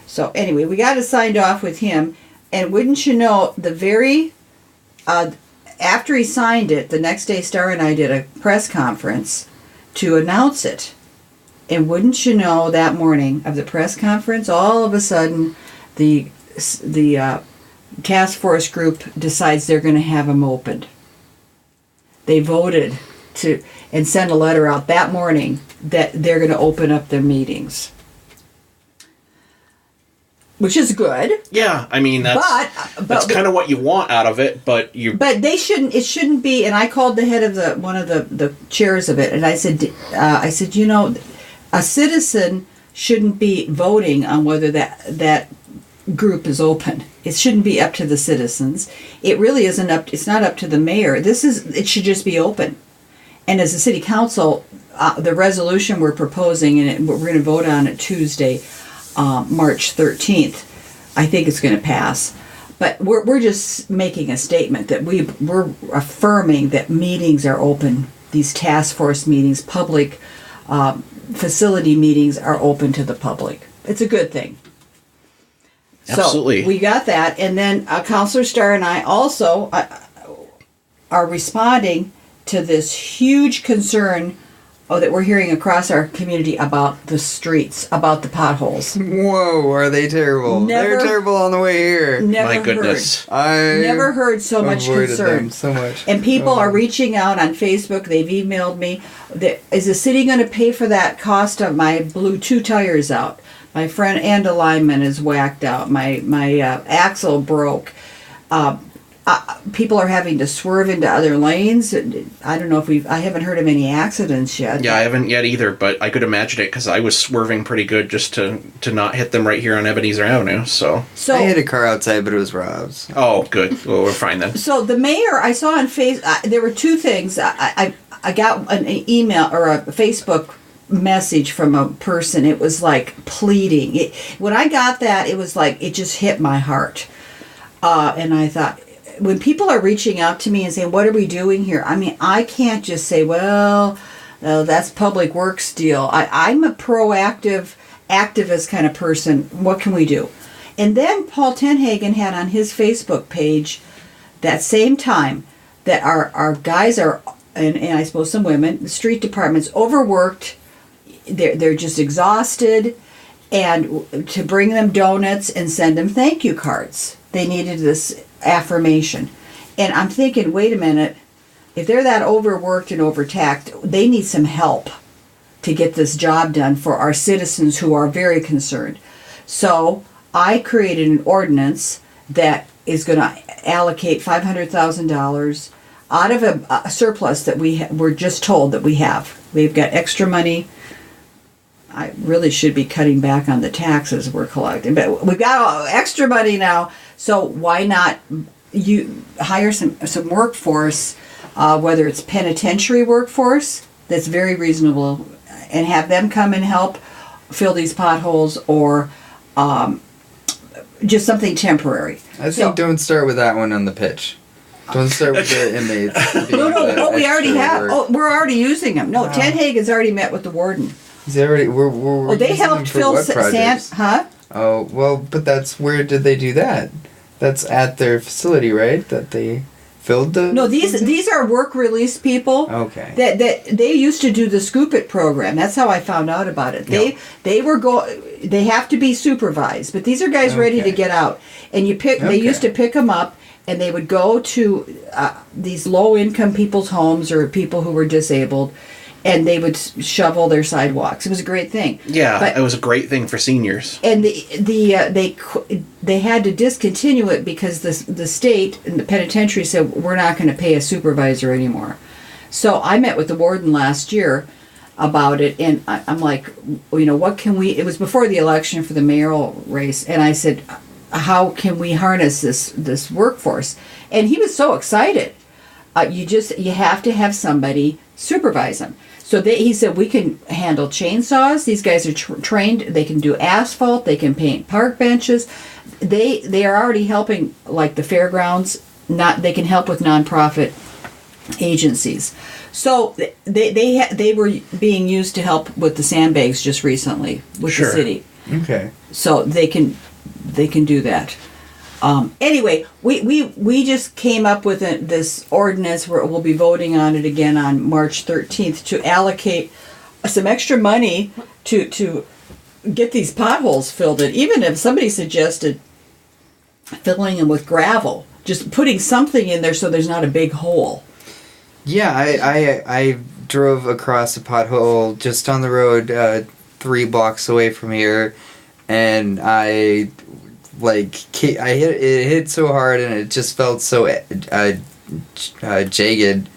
So anyway, we got it signed off with him, and wouldn't you know, the very after he signed it, the next day Star and I did a press conference to announce it. And wouldn't you know, that morning of the press conference, all of a sudden the task force group decides they're going to have them opened. They voted to and sent a letter out that morning that they're going to open up their meetings. Which is good. Yeah, I mean that's kind of what you want out of it, but they shouldn't. It shouldn't be. And I called the head of one of the chairs of it, and I said, you know, a citizen shouldn't be voting on whether that group is open. It shouldn't be up to the citizens. It really isn't up. It's not up to the mayor. It should just be open. And as a city council, the resolution we're proposing, and we're going to vote on it Tuesday, March 13th, I think it's going to pass. But we're just making a statement that we're affirming that meetings are open. These task force meetings, public facility meetings are open to the public. It's a good thing. Absolutely. So we got that. And then Councilor Starr and I also are responding to this huge concern that we're hearing across our community about the streets, about the potholes. Whoa, are they terrible? They're terrible on the way here. My goodness. I never heard so much concern. Them so much. And people are reaching out on Facebook. They've emailed me. Is the city going to pay for that cost of my blew 2 tires out? My front end alignment is whacked out. My axle broke. People are having to swerve into other lanes. I don't know if I haven't heard of any accidents yet. Yeah, I haven't yet either, but I could imagine it because I was swerving pretty good just to not hit them right here on Ebenezer Avenue. So I hit a car outside, but it was Rob's. Oh, good. Well, we're fine then. So the mayor, I saw on there were 2 things. I got an email or a Facebook message from a person. It was like pleading. When I got that, it was like it just hit my heart. And I thought, when people are reaching out to me and saying, what are we doing here? I mean, I can't just say, well, that's public works deal. I'm a proactive, activist kind of person. What can we do? And then Paul Tenhagen had on his Facebook page that same time that our guys are, and I suppose some women, the street department's overworked. They're just exhausted. And to bring them donuts and send them thank you cards. They needed this affirmation. And I'm thinking, wait a minute, if they're that overworked and overtaxed, they need some help to get this job done for our citizens who are very concerned. So I created an ordinance that is going to allocate $500,000 out of a surplus that we're just told that we have. We've got extra money. I really should be cutting back on the taxes we're collecting, but we've got extra money now. So why not you hire some workforce, whether it's penitentiary workforce that's very reasonable, and have them come and help fill these potholes, or just something temporary. I think don't start with that one on the pitch. Don't start with the inmates. No, we already have. Oh, we're already using them. No, Tenhagen's already met with the warden. He's already. We're they helped fill sand, huh? Oh well, but where did they do that? That's at their facility, right? That they filled the. No, these are work release people. Okay. That they used to do the Scoop It program. That's how I found out about it. Yep. They have to be supervised, but these are guys ready to get out. And they used to pick them up, and they would go to these low income people's homes or people who were disabled, and they would shovel their sidewalks. It was a great thing. Yeah, it was a great thing for seniors. And they had to discontinue it because the state and the penitentiary said, we're not going to pay a supervisor anymore. So I met with the warden last year about it, and I'm like, what can we... It was before the election for the mayoral race, and I said, how can we harness this workforce? And he was so excited. You have to have somebody supervise them. So he said, we can handle chainsaws. These guys are trained. They can do asphalt. They can paint park benches. They are already helping, like the fairgrounds. They can help with nonprofit agencies. So they were being used to help with the sandbags just recently with the city. Okay. So they can do that. Anyway, we just came up with this ordinance where we'll be voting on it again on March 13th to allocate some extra money to get these potholes filled in. Even if somebody suggested filling them with gravel, just putting something in there so there's not a big hole. Yeah, I drove across a pothole just on the road 3 blocks away from here, and I hit so hard, and it just felt so jagged,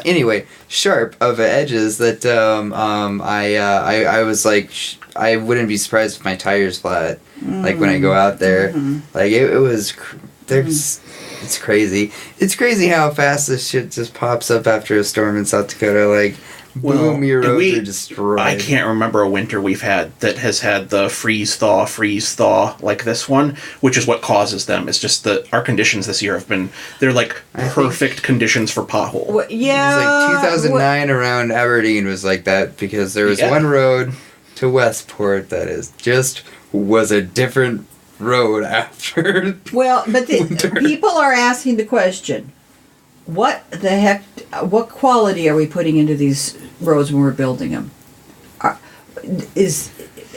anyway, sharp of edges that I was like, I wouldn't be surprised if my tire's flat, like when I go out there. Like it was, it's crazy. It's crazy how fast this shit just pops up after a storm in South Dakota. Like, boom, your roads are destroyed. I can't remember a winter we've had that has had the freeze thaw like this one, which is what causes them. It's just that our conditions this year they're like perfect conditions for pothole. Well, yeah. It was like 2009 around Aberdeen was like that, because there was one road to Westport that was a different road after. Well, but people are asking the question, what the heck, what quality are we putting into these roads when we're building them?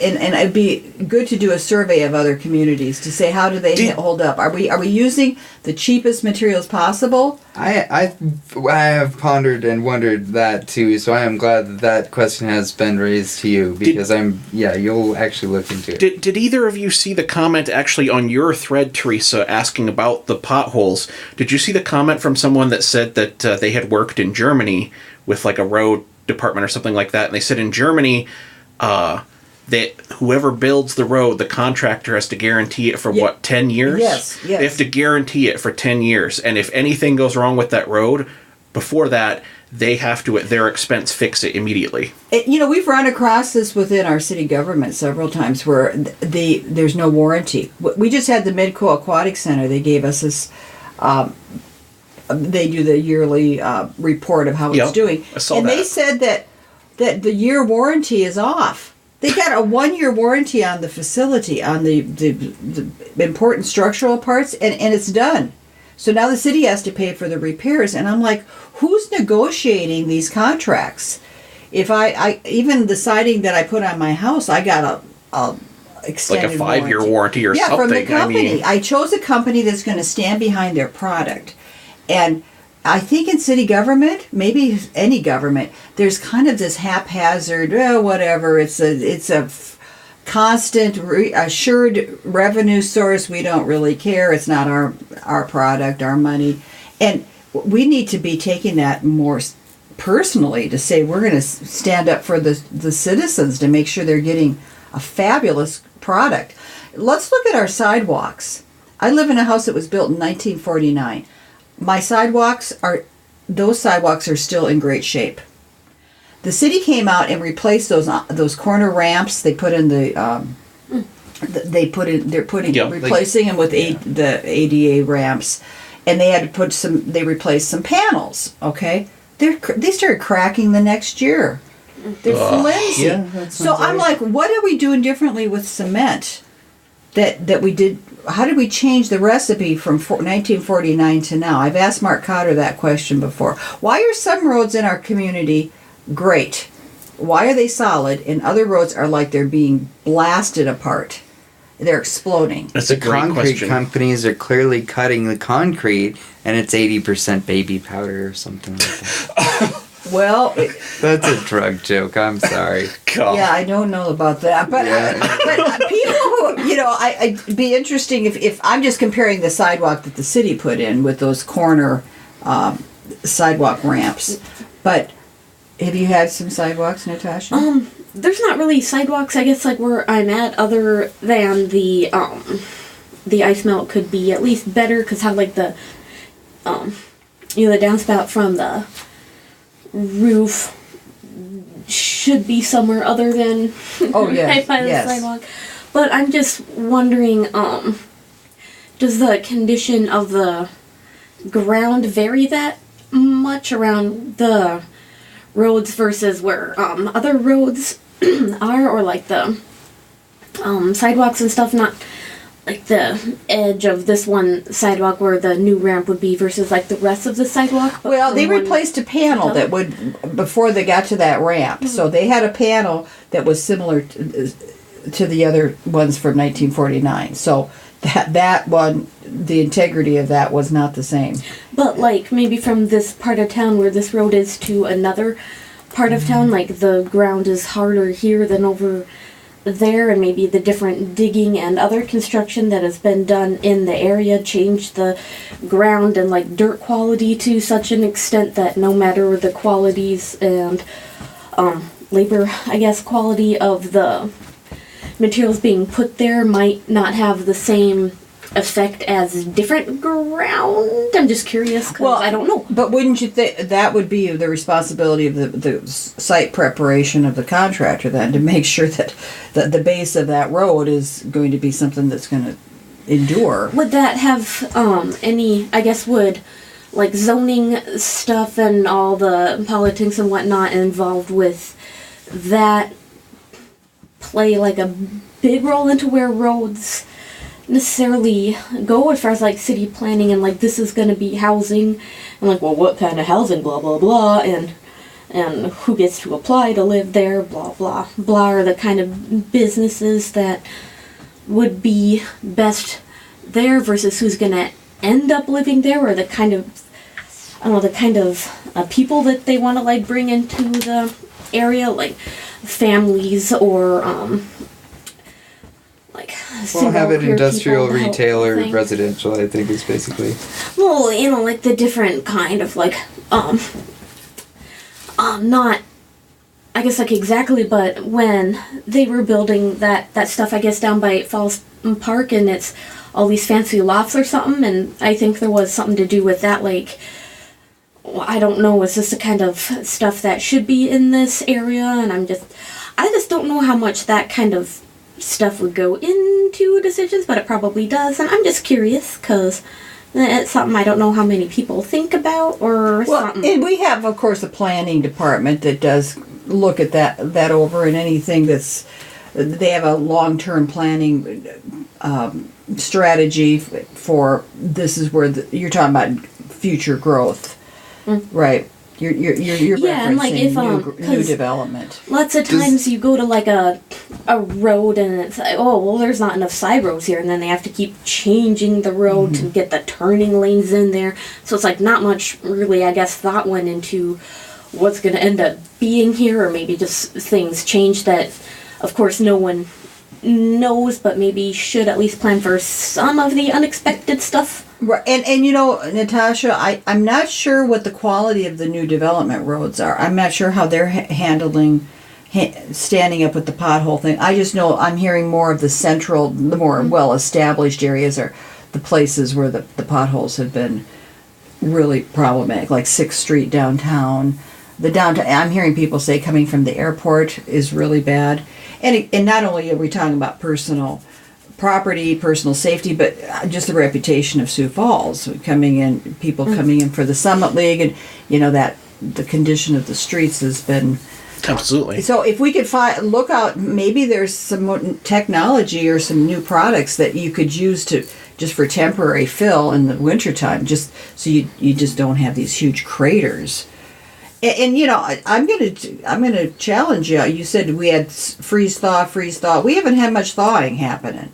And it'd be good to do a survey of other communities to say, how do they hold up? Are we using the cheapest materials possible? I have pondered and wondered that too, so I am glad that question has been raised to you, because you'll actually look into it. Did either of you see the comment actually on your thread, Theresa, asking about the potholes? Did you see the comment from someone that said that they had worked in Germany with like a road department or something like that, and they said in Germany, that whoever builds the road, the contractor has to guarantee it for 10 years? Yes. They have to guarantee it for 10 years. And if anything goes wrong with that road, before that, they have to, at their expense, fix it immediately. We've run across this within our city government several times where there's no warranty. We just had the Midco Aquatic Center. They gave us this, they do the yearly report of how it's doing. I saw that. They said that the year warranty is off. They got a 1-year warranty on the facility, on the important structural parts, and it's done. So now the city has to pay for the repairs, and I'm like, who's negotiating these contracts? If I even the siding that I put on my house, I got a extended like a 5-year warranty or something. From the company. I chose a company that's going to stand behind their product, and I think in city government, maybe any government, there's kind of this haphazard, whatever. It's a constant, assured revenue source. We don't really care. It's not our product, our money. And we need to be taking that more personally to say we're going to stand up for the citizens to make sure they're getting a fabulous product. Let's look at our sidewalks. I live in a house that was built in 1949. My sidewalks are still in great shape. The city came out and replaced those corner ramps. They put in replacing them with the ADA ramps, and they had to they replaced some panels. Okay, they started cracking the next year. They're flimsy. Yeah, so I'm like, what are we doing differently with cement that we did? How did we change the recipe from 1949 to now? I've asked Mark Cotter that question before. Why are some roads in our community great? Why are they solid, and other roads are like they're being blasted apart? They're exploding. That's a great concrete question. Companies are clearly cutting the concrete, and it's 80% baby powder or something like that. Well, that's a drug joke. I'm sorry. God. Yeah, I don't know about that, but people who it'd be interesting if I'm just comparing the sidewalk that the city put in with those corner sidewalk ramps. But have you had some sidewalks, Natasha? There's not really sidewalks, I guess, like where I'm at, other than the ice melt could be at least better because how like the the downspout from the roof should be somewhere other than right by the sidewalk. But I'm just wondering, does the condition of the ground vary that much around the roads versus where other roads are, or like the sidewalks and stuff, not like the edge of this one sidewalk where the new ramp would be versus like the rest of the sidewalk. Well, they replaced a panel that would, before they got to that ramp. So they had a panel that was similar to the other ones from 1949. So that one, the integrity of that was not the same. But like maybe from this part of town where this road is to another part of town, like the ground is harder here than over there, and maybe the different digging and other construction that has been done in the area changed the ground and like dirt quality to such an extent that no matter the qualities and labor, I guess, quality of the materials being put there might not have the same effect as different ground. I'm just curious because I don't know. But wouldn't you think that would be the responsibility of the site preparation of the contractor then, to make sure that the base of that road is going to be something that's going to endure? Would that have any, I guess, would like zoning stuff and all the politics and whatnot involved with that play like a big role into where roads necessarily go as far as like city planning and like this is going to be housing and like, well, what kind of housing, blah blah blah, and who gets to apply to live there, blah blah blah, are the kind of businesses that would be best there versus who's going to end up living there, or the kind of, I don't know, the kind of people that they want to like bring into the area, like families or like we'll have it industrial, retail, or residential, I think is basically. Well, you know, like the different kind of like not, I guess like exactly, but when they were building that stuff, I guess down by Falls Park, and it's all these fancy lofts or something, and I think there was something to do with that, like, well, I don't know, is this the kind of stuff that should be in this area? And I just don't know how much that kind of stuff would go into decisions, but it probably does, and I'm just curious, because it's something I don't know how many people think about, or something. And we have, of course, a planning department that does look at that over, and anything that's, they have a long-term planning strategy for, this is where you're talking about future growth, right? You're yeah, and like if new development. Lots of times you go to like a road and it's like, oh well, there's not enough side roads here, and then they have to keep changing the road to get the turning lanes in there. So it's like not much really, I guess, thought went into what's going to end up being here, or maybe just things change that, of course, no one knows, but maybe should at least plan for some of the unexpected stuff. Right, and you know, Natasha, I'm not sure what the quality of the new development roads are. I'm not sure how they're handling standing up with the pothole thing. I just know I'm hearing more of the central, the more well-established areas are the places where the potholes have been really problematic, like 6th Street downtown. The downtown, I'm hearing people say coming from the airport is really bad. And not only are we talking about personal property, personal safety, but just the reputation of Sioux Falls coming in, people coming in for the Summit League, and you know that the condition of the streets has been absolutely. So if we could look out, maybe there's some technology or some new products that you could use to just for temporary fill in the wintertime, just so you just don't have these huge craters. And you know, I'm gonna challenge you. You said we had freeze thaw. We haven't had much thawing happening.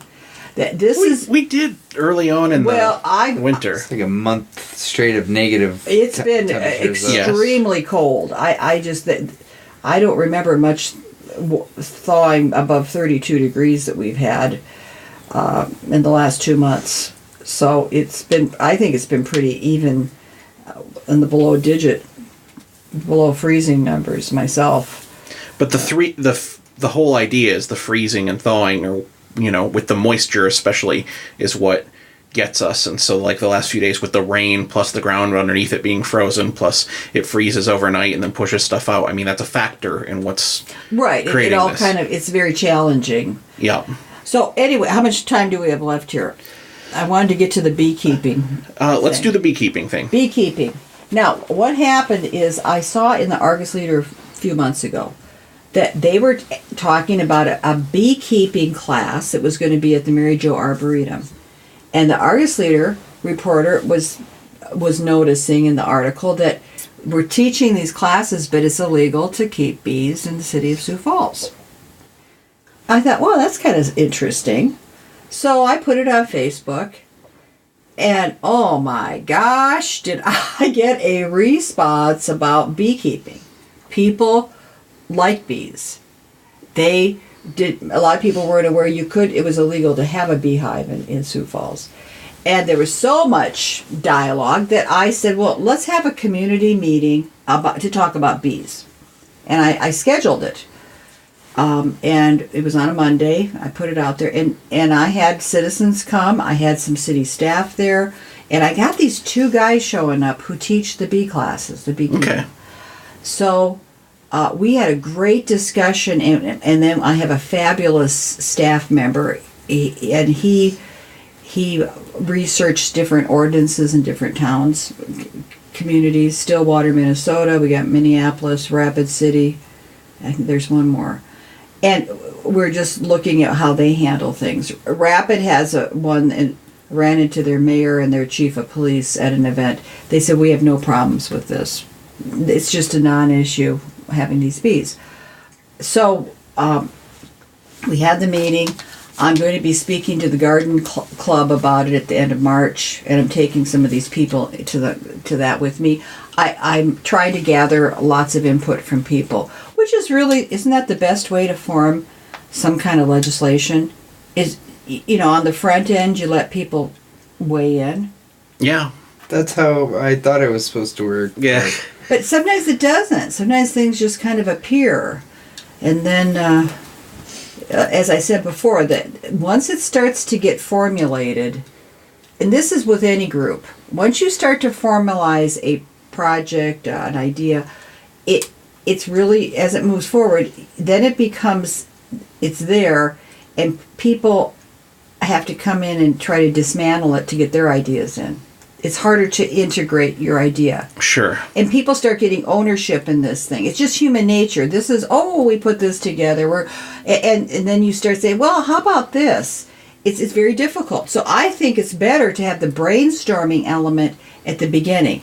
We did early on in the winter. It's like a month straight of negative. It's been extremely cold. I don't remember much thawing above 32 degrees that we've had in the last 2 months. So I think it's been pretty even in the below freezing numbers myself. But the whole idea is the freezing and thawing, or you know, with the moisture especially, is what gets us. And so like the last few days with the rain plus the ground underneath it being frozen, plus it freezes overnight and then pushes stuff out, I mean, that's a factor in what's creating it all this. it's very challenging. Yeah. So anyway, how much time do we have left here? I wanted to get to the beekeeping let's do the beekeeping thing. Beekeeping. Now, what happened is I saw in the Argus Leader a few months ago that they were talking about a beekeeping class that was going to be at the Mary Jo Arboretum. And the Argus Leader reporter was noticing in the article that we're teaching these classes, but it's illegal to keep bees in the city of Sioux Falls. I thought, well, that's kind of interesting. So I put it on Facebook, and oh my gosh, did I get a response about beekeeping. People like bees. A lot of people weren't aware it was illegal to have a beehive in Sioux Falls. And there was so much dialogue that I said, well, let's have a community meeting to talk about bees. And I scheduled it. And it was on a Monday. I put it out there. And I had citizens come. I had some city staff there. And I got these 2 guys showing up who teach the bee classes, the beekeeping. Okay. So we had a great discussion. And then I have a fabulous staff member. He researched different ordinances in different towns, communities, Stillwater, Minnesota. We got Minneapolis, Rapid City. I think there's one more. And we're just looking at how they handle things. Rapid has one and ran into their mayor and their chief of police at an event. They said, we have no problems with this. It's just a non-issue having these bees. So we had the meeting. I'm going to be speaking to the garden club about it at the end of March, and I'm taking some of these people to that with me. I'm trying to gather lots of input from people, which is really, isn't that the best way to form some kind of legislation? Is, on the front end, you let people weigh in. Yeah. That's how I thought it was supposed to work. Yeah. But sometimes it doesn't. Sometimes things just kind of appear. And then, as I said before, that once it starts to get formulated, and this is with any group, once you start to formalize a project, an idea, it's really, as it moves forward, then it's there, and people have to come in and try to dismantle it to get their ideas in. It's harder to integrate your idea. Sure. And people start getting ownership in this thing. It's just human nature. This is, we put this together. And then you start saying, well, how about this? It's very difficult. So I think it's better to have the brainstorming element at the beginning.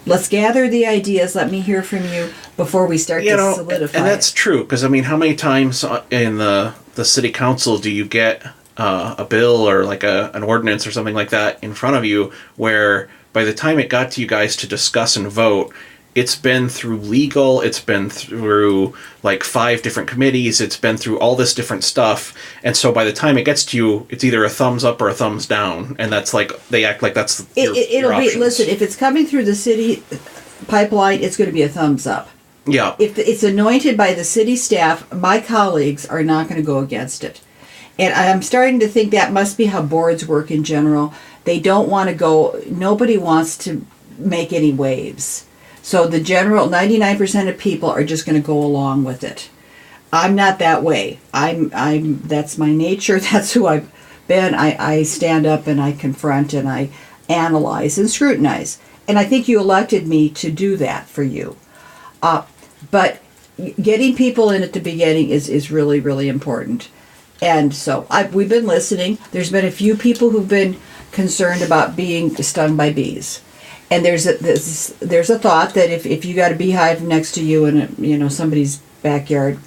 Let's gather the ideas. Let me hear from you before we start to solidify. And that's true, because, how many times in the city council do you get a bill or like an ordinance or something like that in front of you where by the time it got to you guys to discuss and vote, it's been through legal, it's been through like 5 different committees, it's been through all this different stuff, and so by the time it gets to you, it's either a thumbs up or a thumbs down, and that's like, they act like that's your options. Listen, if it's coming through the city pipeline, it's going to be a thumbs up. Yeah. If it's anointed by the city staff, my colleagues are not going to go against it. And I'm starting to think that must be how boards work in general. They don't want to go, nobody wants to make any waves. So the general 99% of people are just going to go along with it. I'm not that way. That's my nature. That's who I've been. I stand up and I confront and I analyze and scrutinize. And I think you elected me to do that for you. But getting people in at the beginning is really, really important. And so we've been listening. There's been a few people who've been concerned about being stung by bees. And there's a thought that if you got a beehive next to you in somebody's backyard,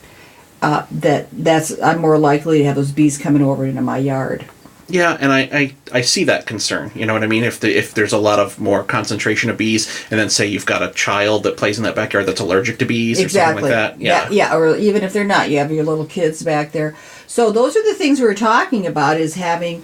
I'm more likely to have those bees coming over into my yard. Yeah, and I see that concern. You know what I mean? If there's a lot of more concentration of bees, and then say you've got a child that plays in that backyard that's allergic to bees or something like that. Yeah, or even if they're not, you have your little kids back there. So those are the things we're talking about, is having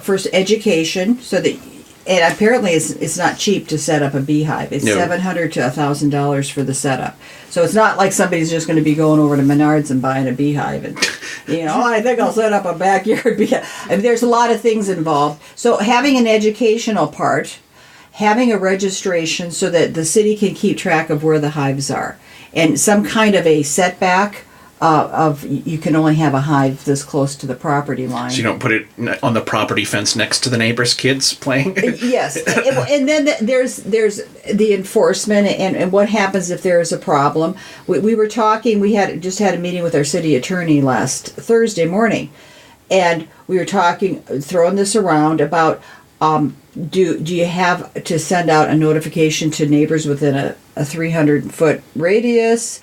first education, so that, and apparently it's not cheap to set up a beehive. It's $700 to $1,000 for the setup. So it's not like somebody's just going to be going over to Menards and buying a beehive and, I think I'll set up a backyard beehive. I mean, there's a lot of things involved. So having an educational part, having a registration so that the city can keep track of where the hives are, and some kind of a setback of you can only have a hive this close to the property line. So you don't put it on the property fence next to the neighbor's kids playing? Yes. And then there's the enforcement and what happens if there is a problem. We were talking, we just had a meeting with our city attorney last Thursday morning, and we were talking, throwing this around about do you have to send out a notification to neighbors within a 300-foot radius,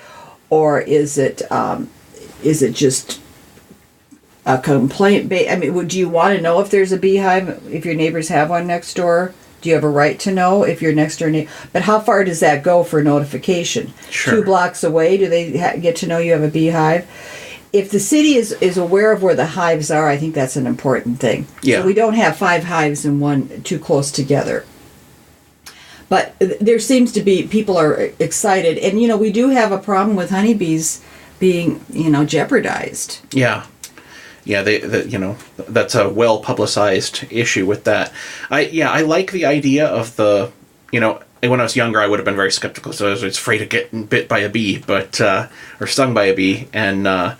or is it just a complaint? I mean, do you want to know if there's a beehive if your neighbors have one next door? Do you have a right to know if your next door neighbor? But how far does that go for notification? Sure. 2 blocks away, do they get to know you have a beehive? If the city is aware of where the hives are, I think that's an important thing. Yeah. So we don't have 5 hives in one too close together. But there seems to be, people are excited. And, we do have a problem with honeybees being, jeopardized. Yeah. Yeah, that's a well-publicized issue with that. I like the idea of the, when I was younger, I would have been very skeptical, so I was afraid of getting bit by a bee, or stung by a bee, and I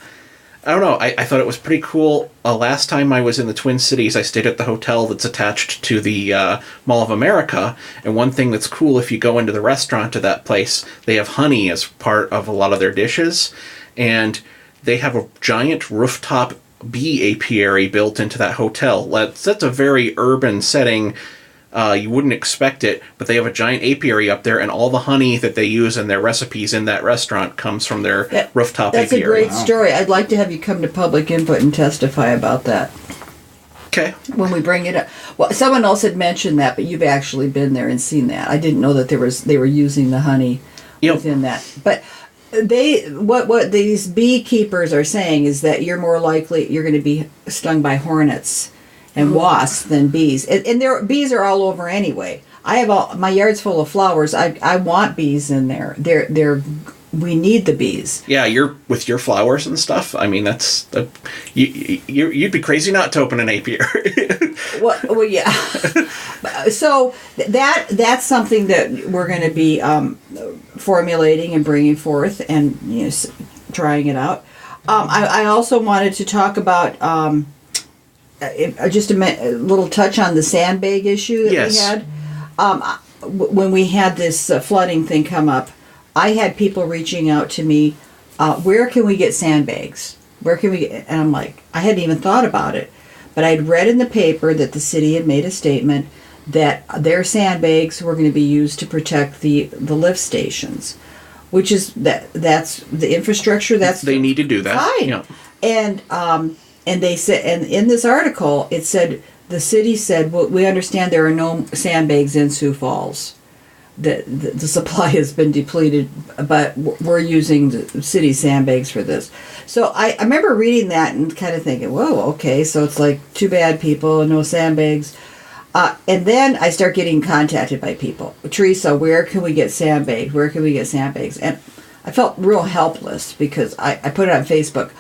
don't know, I thought it was pretty cool. Last time I was in the Twin Cities, I stayed at the hotel that's attached to the Mall of America, and one thing that's cool, if you go into the restaurant to that place, they have honey as part of a lot of their dishes, and they have a giant rooftop bee apiary built into that hotel. That's a very urban setting. You wouldn't expect it, but they have a giant apiary up there, and all the honey that they use in their recipes in that restaurant comes from their rooftop That's apiary. That's a great story. I'd like to have you come to public input and testify about that. Okay. When we bring it up. Well, someone else had mentioned that, but you've actually been there and seen that. I didn't know that they were using the honey within that. But what these beekeepers are saying is that you're more likely you're going to be stung by hornets and wasps than bees, and bees are all over anyway. I have my yard's full of flowers. I want bees in there. We need the bees. Yeah, you're with your flowers and stuff. I mean, you'd be crazy not to open an apiary. Well, yeah. So that's something that we're going to be formulating and bringing forth and trying it out. I also wanted to talk about just a little touch on the sandbag issue that we had. When we had this flooding thing come up, I had people reaching out to me, where can we get sandbags? Where can we get? And I'm like, I hadn't even thought about it. But I'd read in the paper that the city had made a statement that their sandbags were going to be used to protect the lift stations, which is that's the infrastructure. They need to do that. Fine. Yeah. And they said, and in this article, it said the city said, well, we understand there are no sandbags in Sioux Falls. The supply has been depleted, but we're using the city sandbags for this. So I remember reading that and kind of thinking, whoa, okay, so it's like, too bad, people, no sandbags. And then I start getting contacted by people. Theresa, where can we get sandbags? Where can we get sandbags? And I felt real helpless because I put it on Facebook.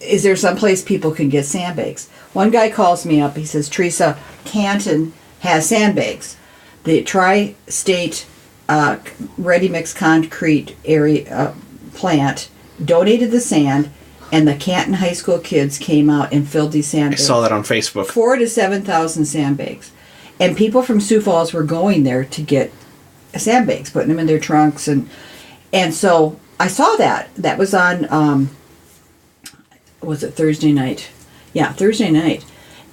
Is there some place people can get sandbags? One guy calls me up. He says, Theresa, Canton has sandbags. The Tri-State ready-mix concrete area plant donated the sand, and the Canton High School kids came out and filled these sandbags. I saw that on Facebook. 4,000 to 7,000 sandbags. And people from Sioux Falls were going there to get sandbags, putting them in their trunks. And so I saw that. That was on, was it Thursday night? Yeah, Thursday night.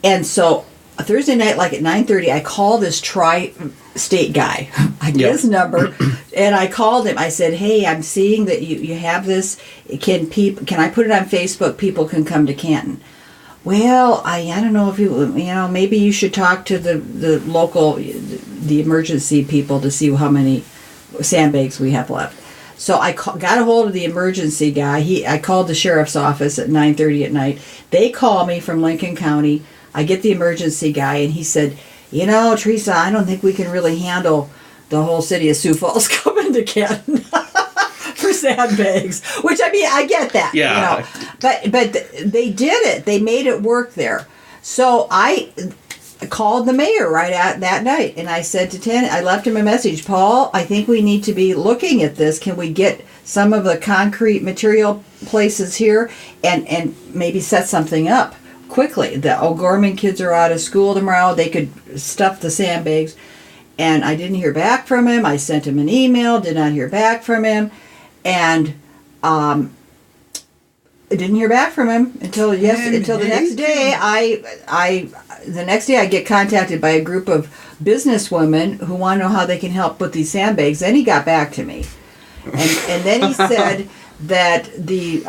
And so Thursday night, like at 9:30, I called this Tri-State guy. I get his number, and I called him. I said, hey, I'm seeing that you have this. Can I put it on Facebook? People can come to Canton. Well, I don't know if maybe you should talk to the local, the emergency people to see how many sandbags we have left. So I got a hold of the emergency guy. I called the sheriff's office at 9:30 at night. They call me from Lincoln County. I get the emergency guy, and he said, Theresa, I don't think we can really handle the whole city of Sioux Falls coming to Canton for sandbags. Which, I mean, I get that. Yeah. But they did it. They made it work there. So I called the mayor right at that night, and I said to I left him a message, Paul, I think we need to be looking at this. Can we get some of the concrete material places here and maybe set something up quickly. The O'Gorman kids are out of school tomorrow. They could stuff the sandbags. And I didn't hear back from him. I sent him an email, did not hear back from him. And I didn't hear back from him until the next day. The next day I get contacted by a group of businesswomen who want to know how they can help with these sandbags. Then he got back to me. And then he said that the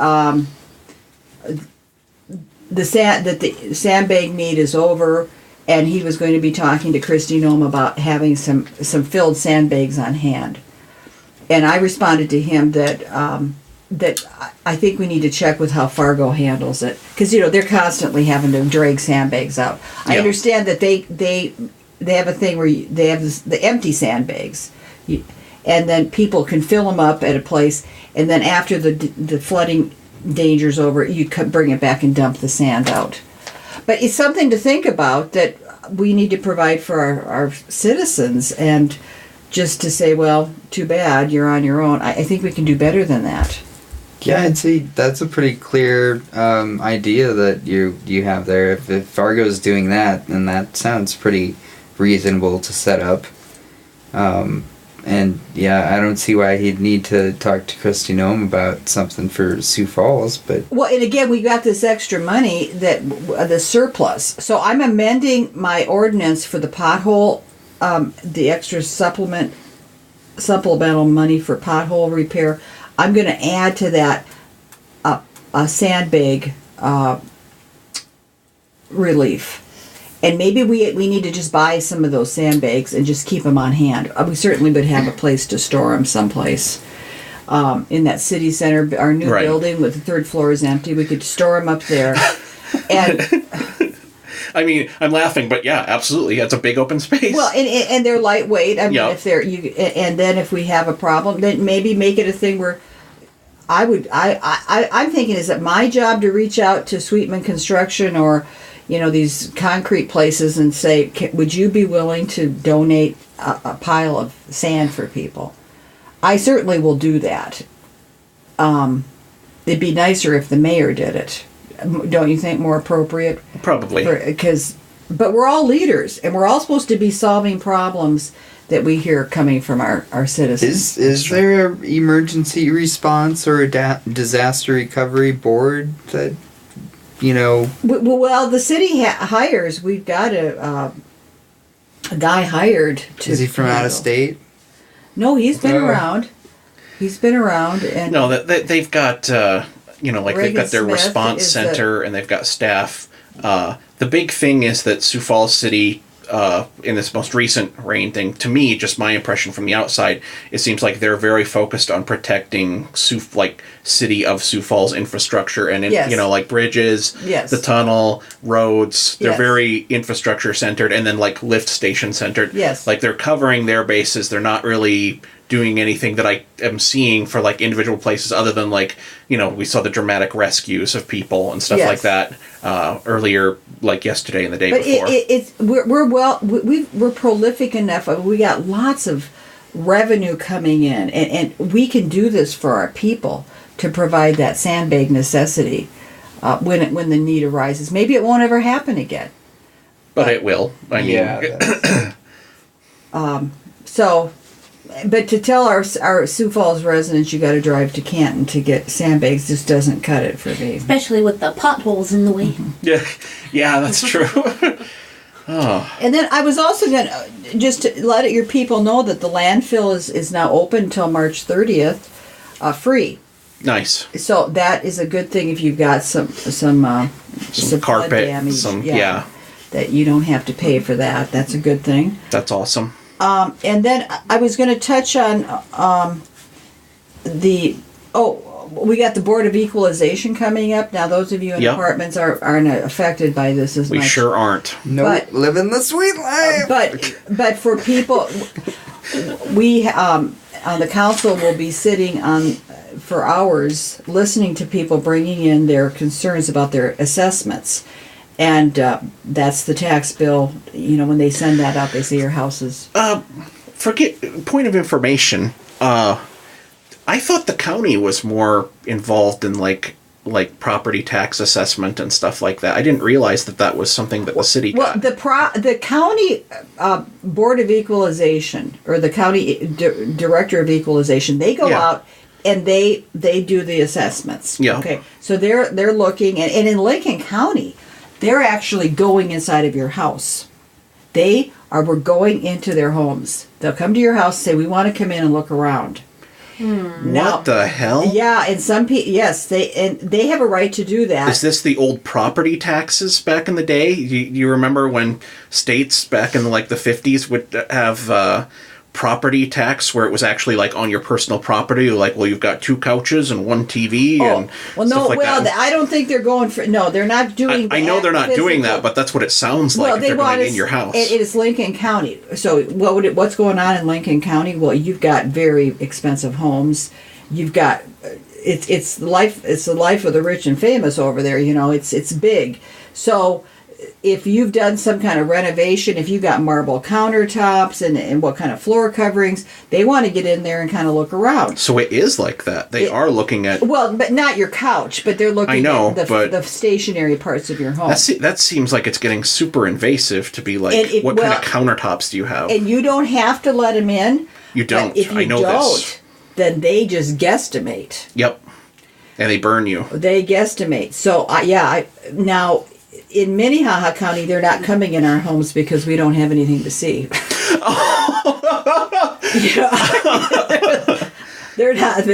sandbag need is over, and he was going to be talking to Kristi Noem about having some filled sandbags on hand. And I responded to him that I think we need to check with how Fargo handles it, because they're constantly having to drag sandbags out. Yeah. I understand that they have a thing where they have the empty sandbags. And then people can fill them up at a place, and then after the flooding danger's over, you bring it back and dump the sand out. But it's something to think about, that we need to provide for our citizens, and just to say, well, too bad, you're on your own. I think we can do better than that. Yeah, I'd say that's a pretty clear idea that you have there. If Fargo's doing that, then that sounds pretty reasonable to set up. And yeah, I don't see why he'd need to talk to Kristi Noem about something for Sioux Falls, but... Well, and again, we got this extra money, the surplus. So I'm amending my ordinance for the pothole, the extra supplemental money for pothole repair. I'm going to add to that a sandbag relief. And maybe we need to just buy some of those sandbags and just keep them on hand. We certainly would have a place to store them someplace. In that city center, our new building with the third floor is empty. We could store them up there. And I mean, I'm laughing, but yeah, absolutely. It's a big open space. Well, and they're lightweight. I mean, if they're and then if we have a problem, then maybe make it a thing where I'm thinking, is it my job to reach out to Sweetman Construction or these concrete places and say, would you be willing to donate a pile of sand for people? I certainly will do that. It'd be nicer if the mayor did it. Don't you think more appropriate? Probably. But we're all leaders, and we're all supposed to be solving problems that we hear coming from our citizens. Is there an emergency response or a disaster recovery board that... Well, the city hires. We've got a guy hired to... Is he from out of state? No, he's been around. He's been around, and no, they've got they've got their response center and they've got staff. The big thing is that Sioux Falls City, in this most recent rain thing, to me, just my impression from the outside, it seems like they're very focused on protecting city of Sioux Falls infrastructure and bridges, the tunnel, roads. They're very infrastructure centered, and then lift station centered. Yes, they're covering their bases. They're not really doing anything that I am seeing for individual places, other than we saw the dramatic rescues of people and stuff like that earlier, yesterday and the day before. We're prolific enough. We got lots of revenue coming in, and we can do this for our people to provide that sandbag necessity when the need arises. Maybe it won't ever happen again, but it will. I mean, But to tell our Sioux Falls residents you got to drive to Canton to get sandbags just doesn't cut it for me. Especially with the potholes in the way. Mm-hmm. Yeah, that's true. Oh. And then I was also going to just to let your people know that the landfill is now open until March 30th, free. Nice. So that is a good thing if you've got some carpet, damage, that you don't have to pay for that. That's a good thing. That's awesome. And then I was going to touch on we got the Board of Equalization coming up. Now, those of you in apartments aren't affected by this as much. We sure aren't. Nope, living the sweet life. But for people, we on the council will be sitting for hours listening to people bringing in their concerns about their assessments. And that's the tax bill. When they send that out, they say your house is... Point of information. I thought the county was more involved in like property tax assessment and stuff like that. I didn't realize that was something that the city got. Well, the county Board of Equalization, or the county Director of Equalization, they go out and they do the assessments. Yeah. Okay. So they're looking, and in Lincoln County, they're actually going inside of your house. We're going into their homes. They'll come to your house and say, we want to come in and look around. Now, what the hell? Yeah, and some people, yes, they have a right to do that. Is this the old property taxes back in the day? You remember when states back in the 50s would have property tax where it was actually like on your personal property, like, well, you've got 2 couches and 1 TV and stuff like that. I don't think they're going for. No, they're not doing. I know they're not doing that, but that's what it sounds like. If they're going in your house. It is Lincoln County. So what's going on in Lincoln County? Well, you've got very expensive homes. You've got it's the life of the rich and famous over there. It's big. So if you've done some kind of renovation, if you've got marble countertops and what kind of floor coverings, they want to get in there and kind of look around. So it is like that. They are looking at... Well, but not your couch, but they're looking at the stationary parts of your home. That seems like it's getting super invasive to be like, what kind of countertops do you have? And you don't have to let them in. You don't. If you don't, then they just guesstimate. Yep. And they burn you. They guesstimate. So, now... In Minnehaha County, they're not coming in our homes because we don't have anything to see. They're not.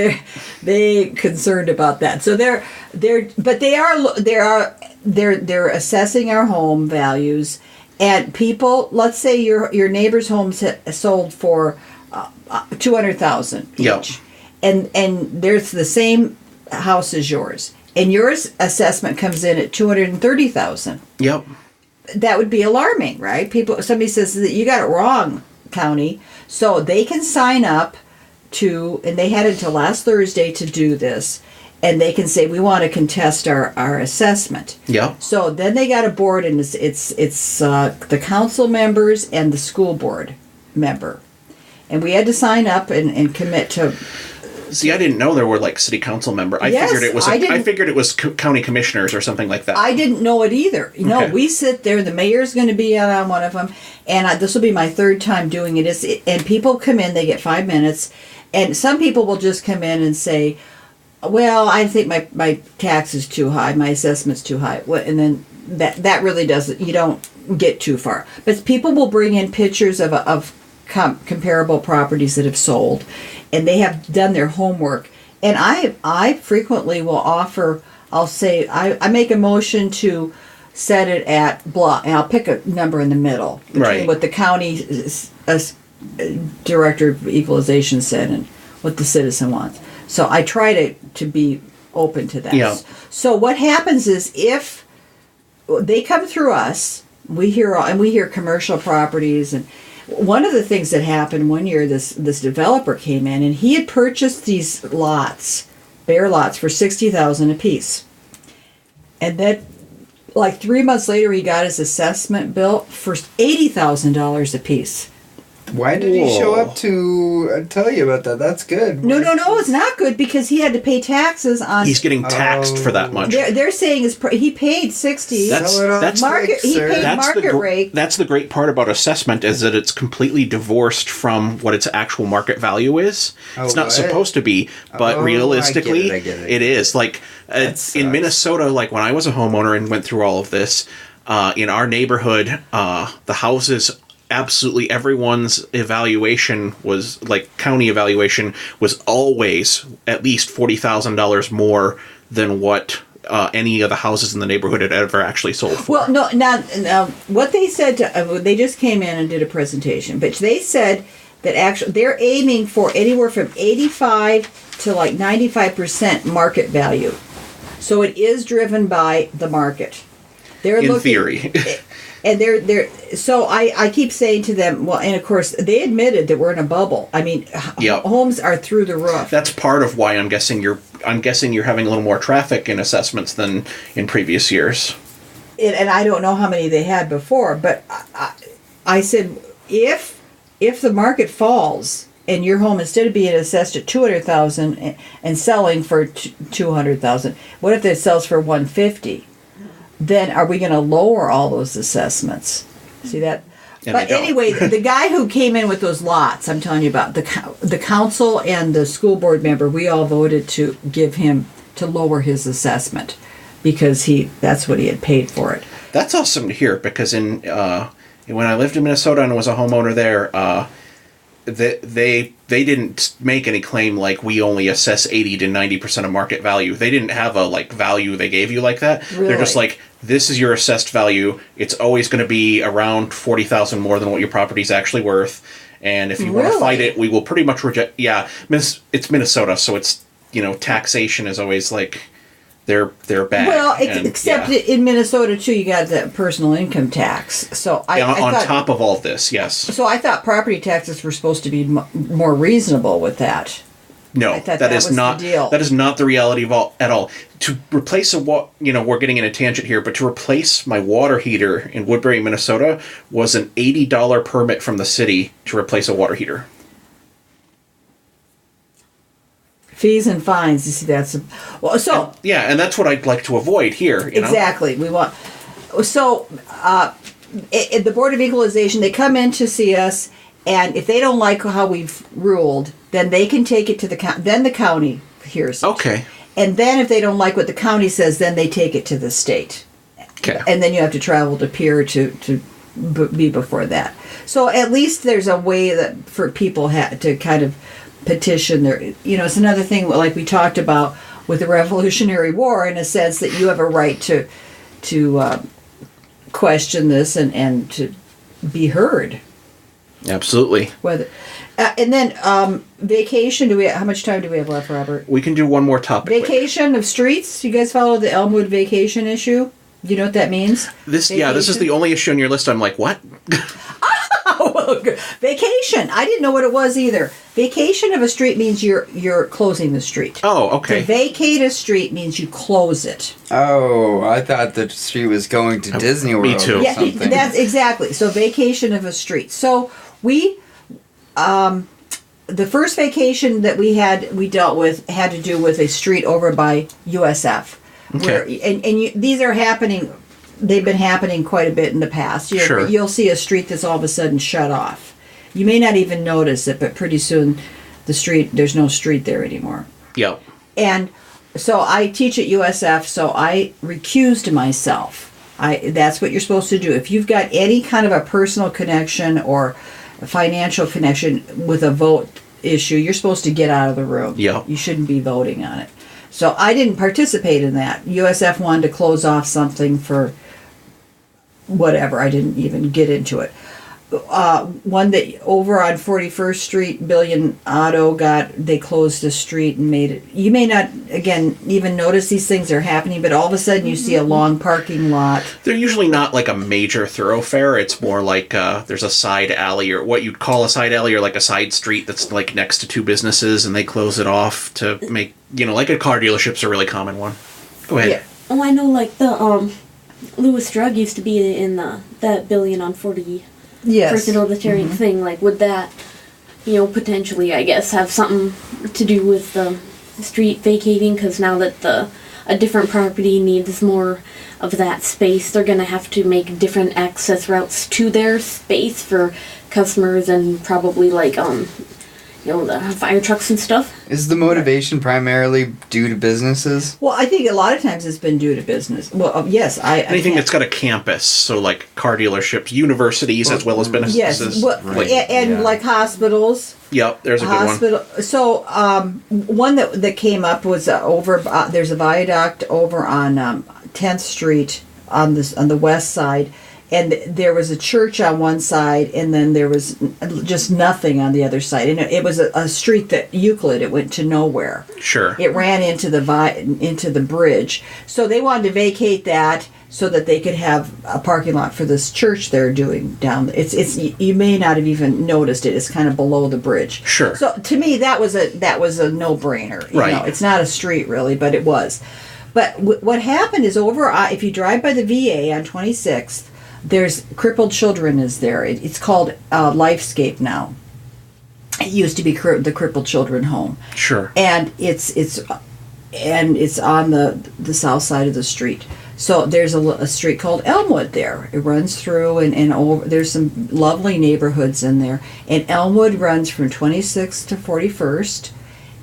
They concerned about that. So they're assessing our home values, and people. Let's say your neighbor's homes sold for $200,000 each, yep. and there's the same house as yours. And your assessment comes in at $230,000. Yep. That would be alarming, right? Somebody says that you got it wrong, county. So they can sign up and they had until last Thursday to do this, and they can say we want to contest our assessment. Yep. So then they got a board, and it's the council members and the school board member, and we had to sign up and commit to. See, I didn't know there were city council members. I figured it was county commissioners or something like that. I didn't know it either. No, we sit there. The mayor's going to be on one of them, and this will be my 3rd time doing it. And people come in, they get 5 minutes, and some people will just come in and say, "Well, I think my tax is too high, my assessment's too high," and then that really doesn't. You don't get too far. But people will bring in pictures of comparable properties that have sold, and they have done their homework. And I frequently will offer, I'll say, I make a motion to set it at blah, and I'll pick a number in the middle between what the county director of equalization said and what the citizen wants. So I try to be open to that. Yeah. So what happens is, if they come through us, we hear commercial properties, and one of the things that happened one year, this developer came in and he had purchased these bare lots for $60,000 a piece, and then 3 months later he got his assessment bill for $80,000 a piece. Why did he show up to tell you about that? That's good. No, it's not good, because he had to pay taxes on. He's getting taxed for that much. They're saying he paid $60. That's market. He paid market rate. That's the great part about assessment, is that it's completely divorced from what its actual market value is. It's not supposed to be, but realistically, I get it. It is. In Minnesota, when I was a homeowner and went through all of this, in our neighborhood, the houses. Absolutely everyone's evaluation was county evaluation was always at least $40,000 more than what any of the houses in the neighborhood had ever actually sold for. Well, no, now what they said they just came in and did a presentation, but they said that actually they're aiming for anywhere from 85 to 95% market value. So it is driven by the market. In theory. And so I keep saying to them, well, and of course they admitted that we're in a bubble. I mean, homes are through the roof. That's part of why I'm guessing you're having a little more traffic in assessments than in previous years. And I don't know how many they had before, but I said if the market falls, and your home, instead of being assessed at $200,000 and selling for $200,000, what if it sells for $150,000? Then are we going to lower all those assessments? See that? And but anyway, the guy who came in with those lots, I'm telling you about, the council and the school board member, we all voted to to lower his assessment because that's what he had paid for it. That's awesome to hear, because when I lived in Minnesota and was a homeowner there, they didn't make any claim like we only assess 80 to 90% of market value. They didn't have a value they gave you like that. Really? They're just like, this is your assessed value. It's always going to be around $40,000 more than what your property's actually worth. And if you want to fight it, we will pretty much reject. Yeah, it's Minnesota, so it's taxation is always like their bag. Well, except in Minnesota too, you got the personal income tax. So I thought, top of all this, yes. So I thought property taxes were supposed to be more reasonable with that. No, that is not the deal. That is not the reality at all. To replace we're getting in a tangent here, but to replace my water heater in Woodbury, Minnesota, was an $80 permit from the city to replace a water heater. Fees and fines. You see, that's and that's what I'd like to avoid here. Exactly. We want the Board of Equalization. They come in to see us, and if they don't like how we've ruled, then they can take it to the county. Then the county hears it. Okay. And then if they don't like what the county says, then they take it to the state. Okay. And then you have to travel to Pier to be before that. So at least there's a way that for people to kind of petition their. It's another thing like we talked about with the Revolutionary War, in a sense that you have a right to question this and to be heard. Absolutely. Whether. And then vacation. How much time do we have left, Robert? We can do one more topic. Vacation of streets. You guys follow the Elmwood vacation issue? Do you know what that means? This is the only issue on your list. I'm like, what? Vacation. I didn't know what it was either. Vacation of a street means you're closing the street. Oh, okay. To vacate a street means you close it. Oh, I thought the street was going to Disney World. Me too. Or something. That's exactly. So vacation of a street. So we, the first vacation that we dealt with had to do with a street over by USF. Okay. These are happening. They've been happening quite a bit in the past. Sure. You'll see a street that's all of a sudden shut off. You may not even notice it, but pretty soon there's no street there anymore. Yep. And so I teach at USF, so I recused myself. That's what you're supposed to do. If you've got any kind of a personal connection or a financial connection with a vote issue, you're supposed to get out of the room. Yep. You shouldn't be voting on it. So I didn't participate in that. USF wanted to close off something for whatever. I didn't even get into it. One that over on 41st Street, Billion Auto they closed the street and made it. You may not, again, even notice these things are happening, but all of a sudden you see a long parking lot. They're usually not like a major thoroughfare. It's more like there's a side alley, or what you'd call a side alley, or like a side street that's like next to two businesses, and they close it off to make, like a car dealership's a really common one. Go ahead. Yeah. Oh, I know, like the Lewis Drug used to be in that Billion on 40. Yes. Personal libertarian thing, like, would that, potentially, I guess, have something to do with the street vacating? Because now that a different property needs more of that space, they're going to have to make different access routes to their space for customers and probably, like, the fire trucks and stuff. Is the motivation primarily due to businesses? Well, I think a lot of times it's been due to business. Well, yes, anything that's got a campus, so like car dealerships, universities, as well as businesses. Yes, like hospitals. Yep, there's a good one. So one that came up was over. There's a viaduct over on 10th Street on the west side. And there was a church on one side, and then there was just nothing on the other side. And it was a street that Euclid. It went to nowhere. Sure. It ran into the bridge. So they wanted to vacate that so that they could have a parking lot for this church they're doing down. It's you may not have even noticed it. It's kind of below the bridge. Sure. So to me, that was a no-brainer. Right. It's not a street really, but it was. But what happened is if you drive by the VA on 26th. There's Crippled Children is there. It's called Lifescape now. It used to be the Crippled Children Home. Sure. And it's on the south side of the street. So there's a street called Elmwood there. It runs through and over. There's some lovely neighborhoods in there. And Elmwood runs from 26th to 41st.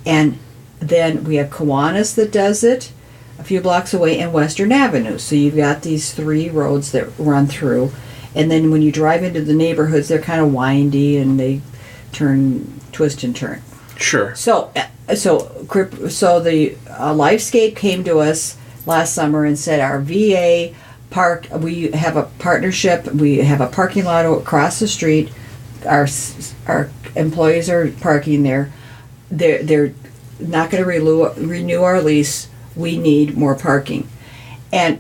And then we have Kiwanis that does it a few blocks away, and Western Avenue. So you've got these 3 roads that run through. And then when you drive into the neighborhoods, they're kind of windy and they twist and turn. Sure. So the Lifescape came to us last summer and said our VA park. We have a partnership. We have a parking lot across the street. Our employees are parking there. They're not going to renew our lease. We need more parking, and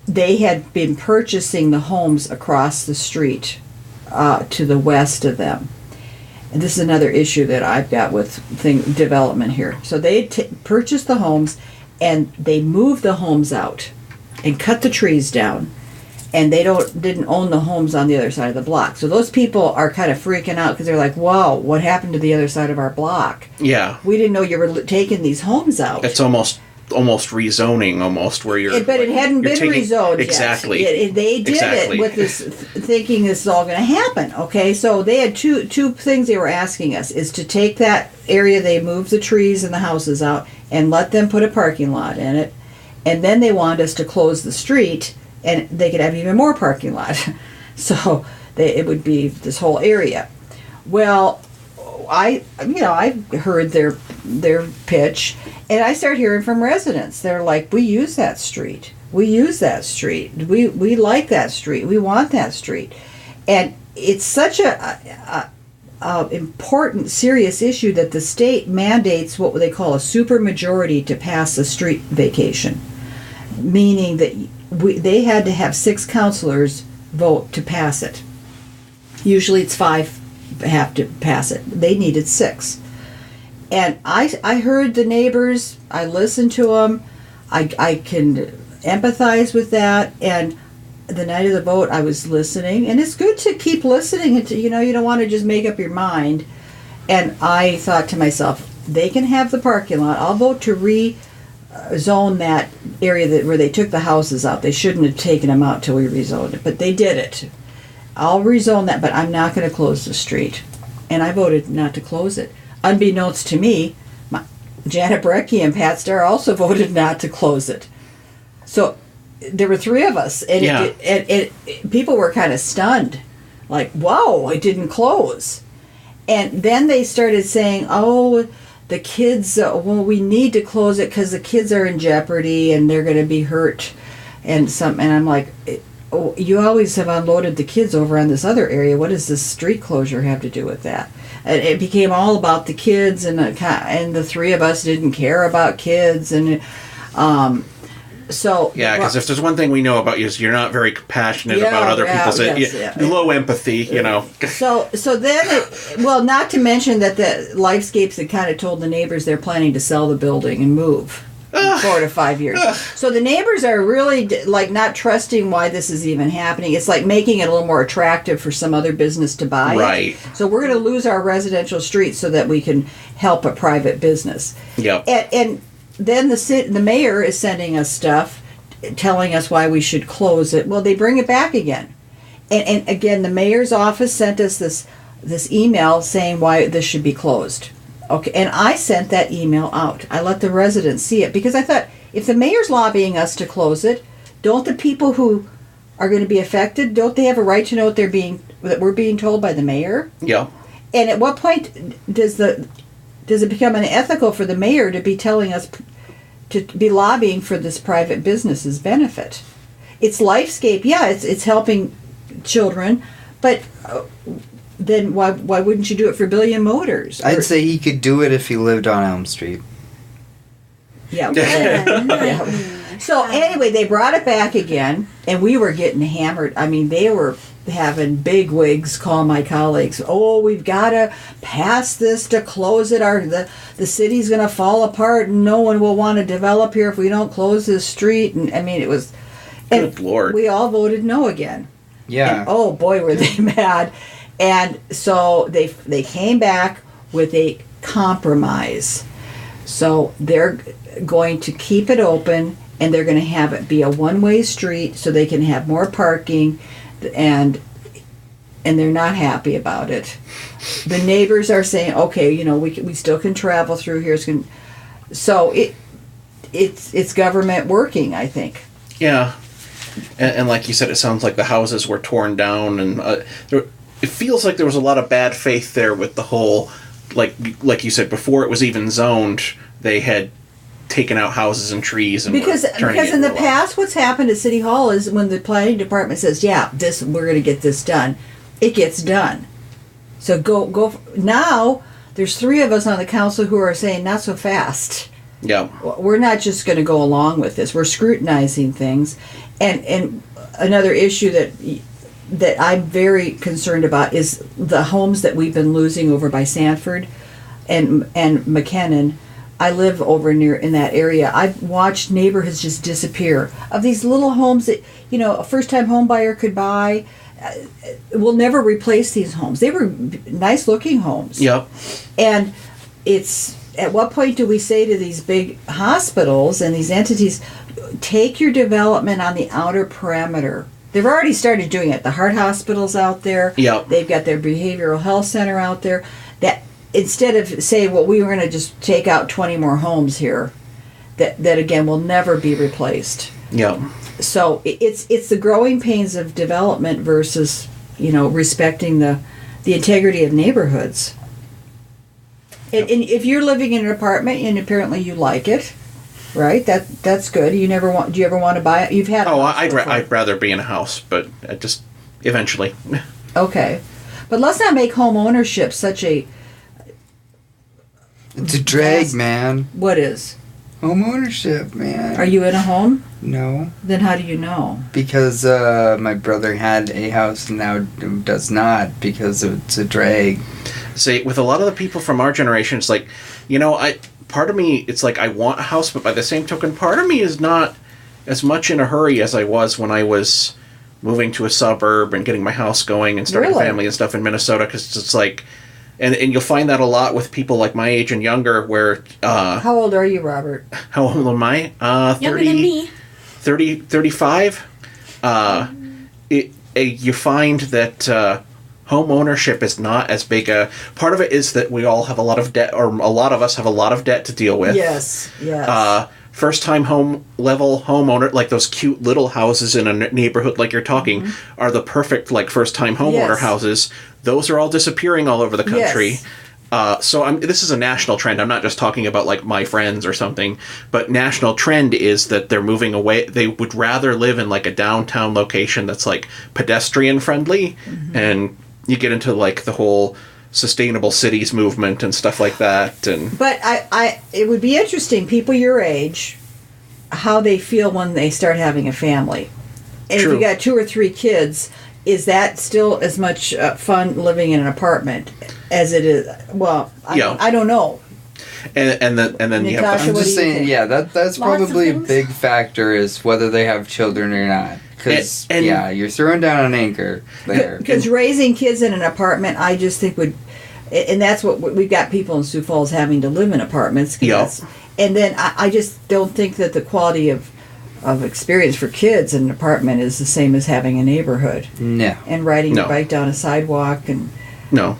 they had been purchasing the homes across the street to the west of them. And this is another issue that I've got with development here. So they purchased the homes, and they moved the homes out and cut the trees down, and they didn't own the homes on the other side of the block. So those people are kind of freaking out because they're like, "Wow, what happened to the other side of our block? Yeah, we didn't know you were taking these homes out." It's almost rezoning, where you're. But it hadn't been rezoned exactly. Yet. They did it with this, thinking this is all going to happen. Okay, so they had two things they were asking us: is to take that area they moved the trees and the houses out and let them put a parking lot in it, and then they wanted us to close the street and they could have even more parking lot. So it would be this whole area. Well, I heard their pitch, and I start hearing from residents. They're like, "We use that street. We use that street. We like that street. We want that street," and it's such a important, serious issue that the state mandates what they call a supermajority to pass a street vacation, meaning that they had to have 6 councilors vote to pass it. Usually it's 5 have to pass it. They needed 6. And I heard the neighbors. I listened to them. I can empathize with that. And the night of the vote, I was listening. And it's good to keep listening. You don't want to just make up your mind. And I thought to myself, they can have the parking lot. I'll vote to rezone that area where they took the houses out. They shouldn't have taken them out till we rezoned it. But they did it. I'll rezone that, but I'm not going to close the street. And I voted not to close it. Unbeknownst to me, Janet Brecky and Pat Starr also voted not to close it. So there were 3 of us, and people were kind of stunned, like, "Wow, it didn't close." And then they started saying, "Oh, the kids, we need to close it because the kids are in jeopardy and they're going to be hurt," and I'm like, "Oh, you always have unloaded the kids over on this other area. What does this street closure have to do with that?" And it became all about the kids, and the 3 of us didn't care about kids, and so yeah, because if there's one thing we know about you is you're not very compassionate about other people's low empathy, So then not to mention that the Lifescapes had kind of told the neighbors they're planning to sell the building and move. 4 to 5 years. So the neighbors are really not trusting why this is even happening. It's like making it a little more attractive for some other business to buy right. it. So we're going to lose our residential streets so that we can help a private business. Yep. And then the mayor is sending us stuff telling us why we should close it. Well, they bring it back again. And again, the mayor's office sent us this email saying why this should be closed. Okay, and I sent that email out. I let the residents see it because I thought, if the mayor's lobbying us to close it, don't the people who are going to be affected, don't they have a right to know that we're being told by the mayor? Yeah. And at what point does it become unethical for the mayor to be telling us to be lobbying for this private business's benefit? It's Lifescape, yeah, it's helping children, but then why wouldn't you do it for Billion Motors? I'd say he could do it if he lived on Elm Street. Yeah. Yeah. So anyway, they brought it back again, and we were getting hammered. I mean, they were having big wigs call my colleagues, "Oh, we've got to pass this to close it. The city's going to fall apart, and no one will want to develop here if we don't close this street." And I mean, it was... Good Lord. We all voted no again. Yeah. And, oh, boy, were they mad. And so they came back with a compromise. So they're going to keep it open, and they're going to have it be a one-way street so they can have more parking, and they're not happy about it. The neighbors are saying, okay, we still can travel through here. So it's government working, I think. Yeah. And like you said, it sounds like the houses were torn down, and it feels like there was a lot of bad faith there with the whole, like you said, before it was even zoned, they had taken out houses and trees and because in the past, what's happened at City Hall is when the planning department says, "Yeah, we're going to get this done," it gets done. So go now. There's 3 of us on the council who are saying not so fast. Yeah, we're not just going to go along with this. We're scrutinizing things, and another issue that I'm very concerned about is the homes that we've been losing over by Sanford and McKinnon. I live over near in that area. I've watched neighborhoods just disappear of these little homes that a first-time home buyer could buy. We'll never replace these homes. They were nice-looking homes. Yep. And it's at what point do we say to these big hospitals and these entities, take your development on the outer perimeter? They've already started doing it. The heart hospital's out there. Yep. They've got their behavioral health center out there. That instead of saying, well, we were going to just take out 20 more homes here, that again will never be replaced. Yep. So it's the growing pains of development versus respecting the integrity of neighborhoods. And if you're living in an apartment and apparently you like it, right? That's good. Do you ever want to buy it? You've had. I'd rather be in a house, but just eventually. Okay, but let's not make home ownership such a. It's a drag, man. What is? Home ownership, man. Are you in a home? No. Then how do you know? Because my brother had a house and now does not because it's a drag. See, with a lot of the people from our generation, it's like, part of me, it's like I want a house, but by the same token, part of me is not as much in a hurry as I was when I was moving to a suburb and getting my house going and starting a family and stuff in Minnesota, because it's like, and you'll find that a lot with people like my age and younger, where... how old are you, Robert? How old am I? 30, younger than me. 35. You find that home ownership is not as big a... Part of it is that we all have a lot of debt, or a lot of us have a lot of debt to deal with. Yes. First-time homeowner, like those cute little houses in a neighborhood like you're talking, are the perfect, first-time homeowner houses. Those are all disappearing all over the country. Yes. So this is a national trend. I'm not just talking about, my friends or something, but national trend is that they're moving away. They would rather live in, a downtown location that's, pedestrian-friendly, and you get into, the whole sustainable cities movement and stuff like that. But it would be interesting, people your age, how they feel when they start having a family. And True. if you got 2 or 3 kids, is that still as much fun living in an apartment as it is? Well, I don't know. And then you have... I'm just saying, that's probably a big factor is whether they have children or not. Because, you're throwing down an anchor there. Because raising kids in an apartment, I just think would... And that's what we've got people in Sioux Falls having to live in apartments. And then I just don't think that the quality of experience for kids in an apartment is the same as having a neighborhood. No. And riding your bike down a sidewalk and... No.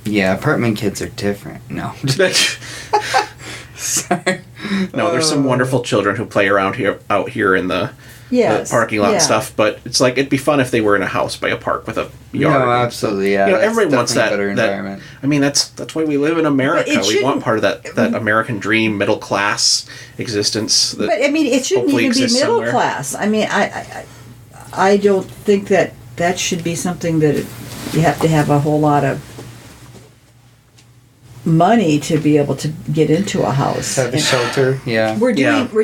Yeah, apartment kids are different. No. Sorry. No, there's some wonderful children who play around out here in the parking lot and stuff, but it's it'd be fun if they were in a house by a park with a yard. No, absolutely, yeah. Everyone wants that environment. I mean, that's why we live in America. We want part of that American dream, middle class existence. But I mean, it shouldn't even be middle class. I mean, I don't think that should be something that you have to have a whole lot of money to be able to get into a house. Have a shelter, yeah. We're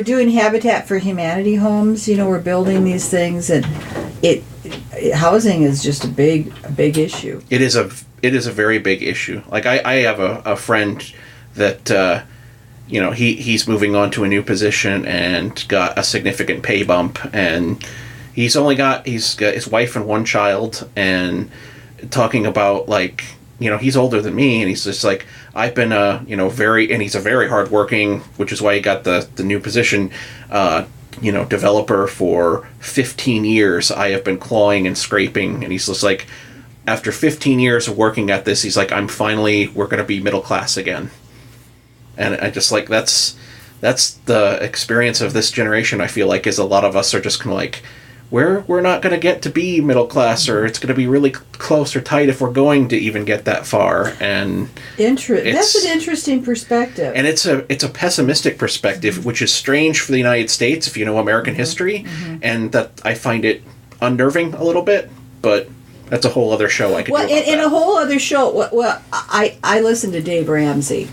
doing Habitat for Humanity homes. We're building these things, and housing is just a big issue. It is a very big issue. I have a friend that he's moving on to a new position and got a significant pay bump, and he's got his wife and 1 child, and talking about, like, you know, he's older than me, and he's just like, I've been he's a very hardworking, which is why he got the new position, developer for 15 years. I have been clawing and scraping, and he's just like, after 15 years of working at this, he's like, we're going to be middle class again. And I just like, that's the experience of this generation. I feel like is a lot of us are just kind of like, we're not going to get to be middle class, or it's going to be really close or tight if we're going to even get that far. And that's an interesting perspective. And it's a pessimistic perspective, which is strange for the United States if you know American history, and that I find it unnerving a little bit. But that's a whole other show I could do about in that. a whole other show. Well, I listen to Dave Ramsey,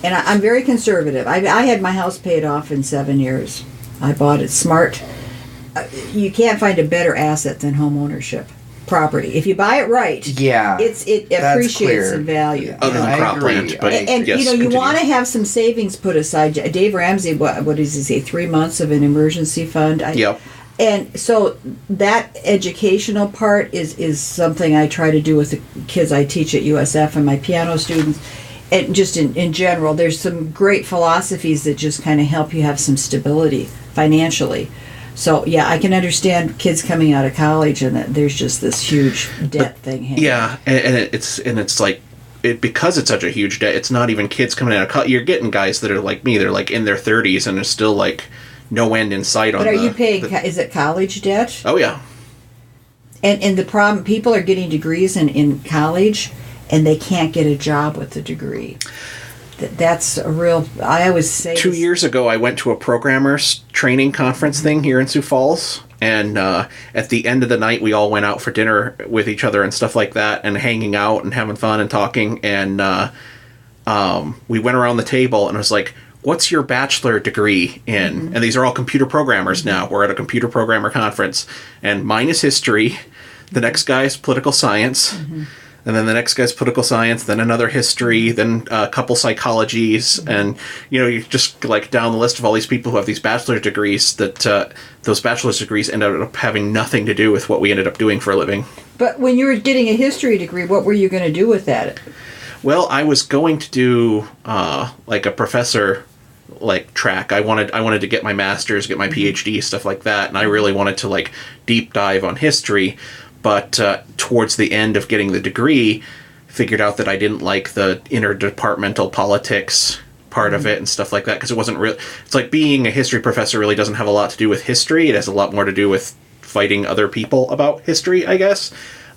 and I'm very conservative. I had my house paid off in 7 years. I bought it smart. You can't find a better asset than home ownership property. If you buy it right, it appreciates in value. Other than cropland, but and yes, you want to have some savings put aside. Dave Ramsey, what does he say? 3 months of an emergency fund. Yep. And so that educational part is something I try to do with the kids I teach at USF and my piano students. And just in general, there's some great philosophies that just kind of help you have some stability financially. So yeah, I can understand kids coming out of college and that there's just this huge debt thing hanging. Yeah, and it's like because it's such a huge debt. It's not even kids coming out of college. You're getting guys that are like me. They're like in their 30s and they're still like no end in sight. But are you paying? Is it college debt? Oh yeah. And the problem, people are getting degrees in college, and they can't get a job with the degree. That's a real. I always say. 2 years ago, I went to a programmers training conference thing here in Sioux Falls, and at the end of the night, we all went out for dinner with each other and stuff like that, and hanging out and having fun and talking. And we went around the table, and I was like, "What's your bachelor degree in?" Mm-hmm. And these are all computer programmers now. We're at a computer programmer conference, and mine is history. The next guy is political science. Mm-hmm. And then the next guy's political science, then another history, then a couple psychologies, and you just like down the list of all these people who have these bachelor's degrees. That those bachelor's degrees ended up having nothing to do with what we ended up doing for a living. But when you were getting a history degree, what were you going to do with that? Well, I was going to do like a professor track. I wanted to get my master's, get my PhD, stuff like that, and I really wanted to like deep dive on history. But towards the end of getting the degree, figured out that I didn't like the interdepartmental politics part of it and stuff like that, because it wasn't real. It's like being a history professor really doesn't have a lot to do with history. It has a lot more to do with fighting other people about history, I guess.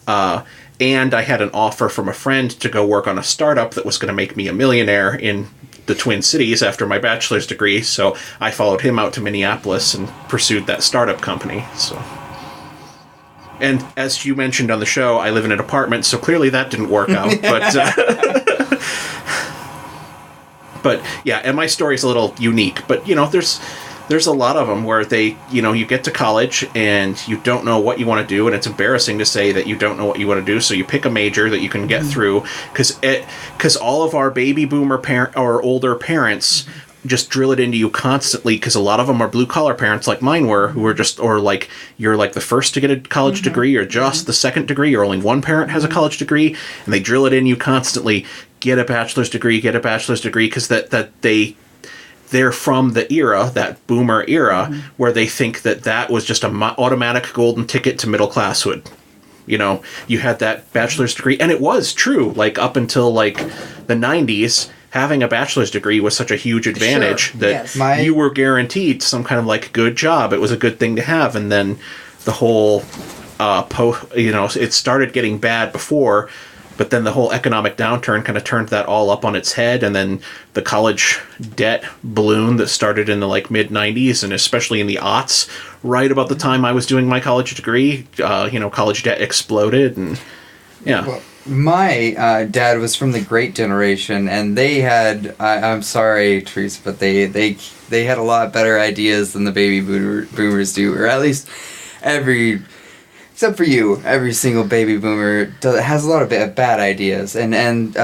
And I had an offer from a friend to go work on a startup that was going to make me a millionaire in the Twin Cities after my bachelor's degree. So I followed him out to Minneapolis and pursued that startup company. So. And as you mentioned on the show, I live in an apartment, so clearly that didn't work out. But yeah, and my story's a little unique. But there's a lot of them where you get to college and you don't know what you want to do, and it's embarrassing to say that you don't know what you want to do. So you pick a major that you can get through, because all of our baby boomer or older parents just drill it into you constantly, because a lot of them are blue collar parents like mine were, who are just, or like you're like the first to get a college degree, or just the second degree, or only one parent has a college degree, and they drill it in you constantly. Get a bachelor's degree, because they're from the era, that boomer era, where they think that was just an automatic golden ticket to middle classhood. You had that bachelor's degree, and it was true, like up until like the 90s. Having a bachelor's degree was such a huge advantage that you were guaranteed some kind of like good job. It was a good thing to have. And then the whole, it started getting bad before, but then the whole economic downturn kind of turned that all up on its head. And then the college debt balloon that started in the like mid 90s, and especially in the aughts, right about the time I was doing my college degree, college debt exploded. And yeah. Well, my dad was from the Great Generation, and they had, I'm sorry, Theresa, but they had a lot better ideas than the baby boomers do, or at least except for you, every single baby boomer has a lot of bad ideas. And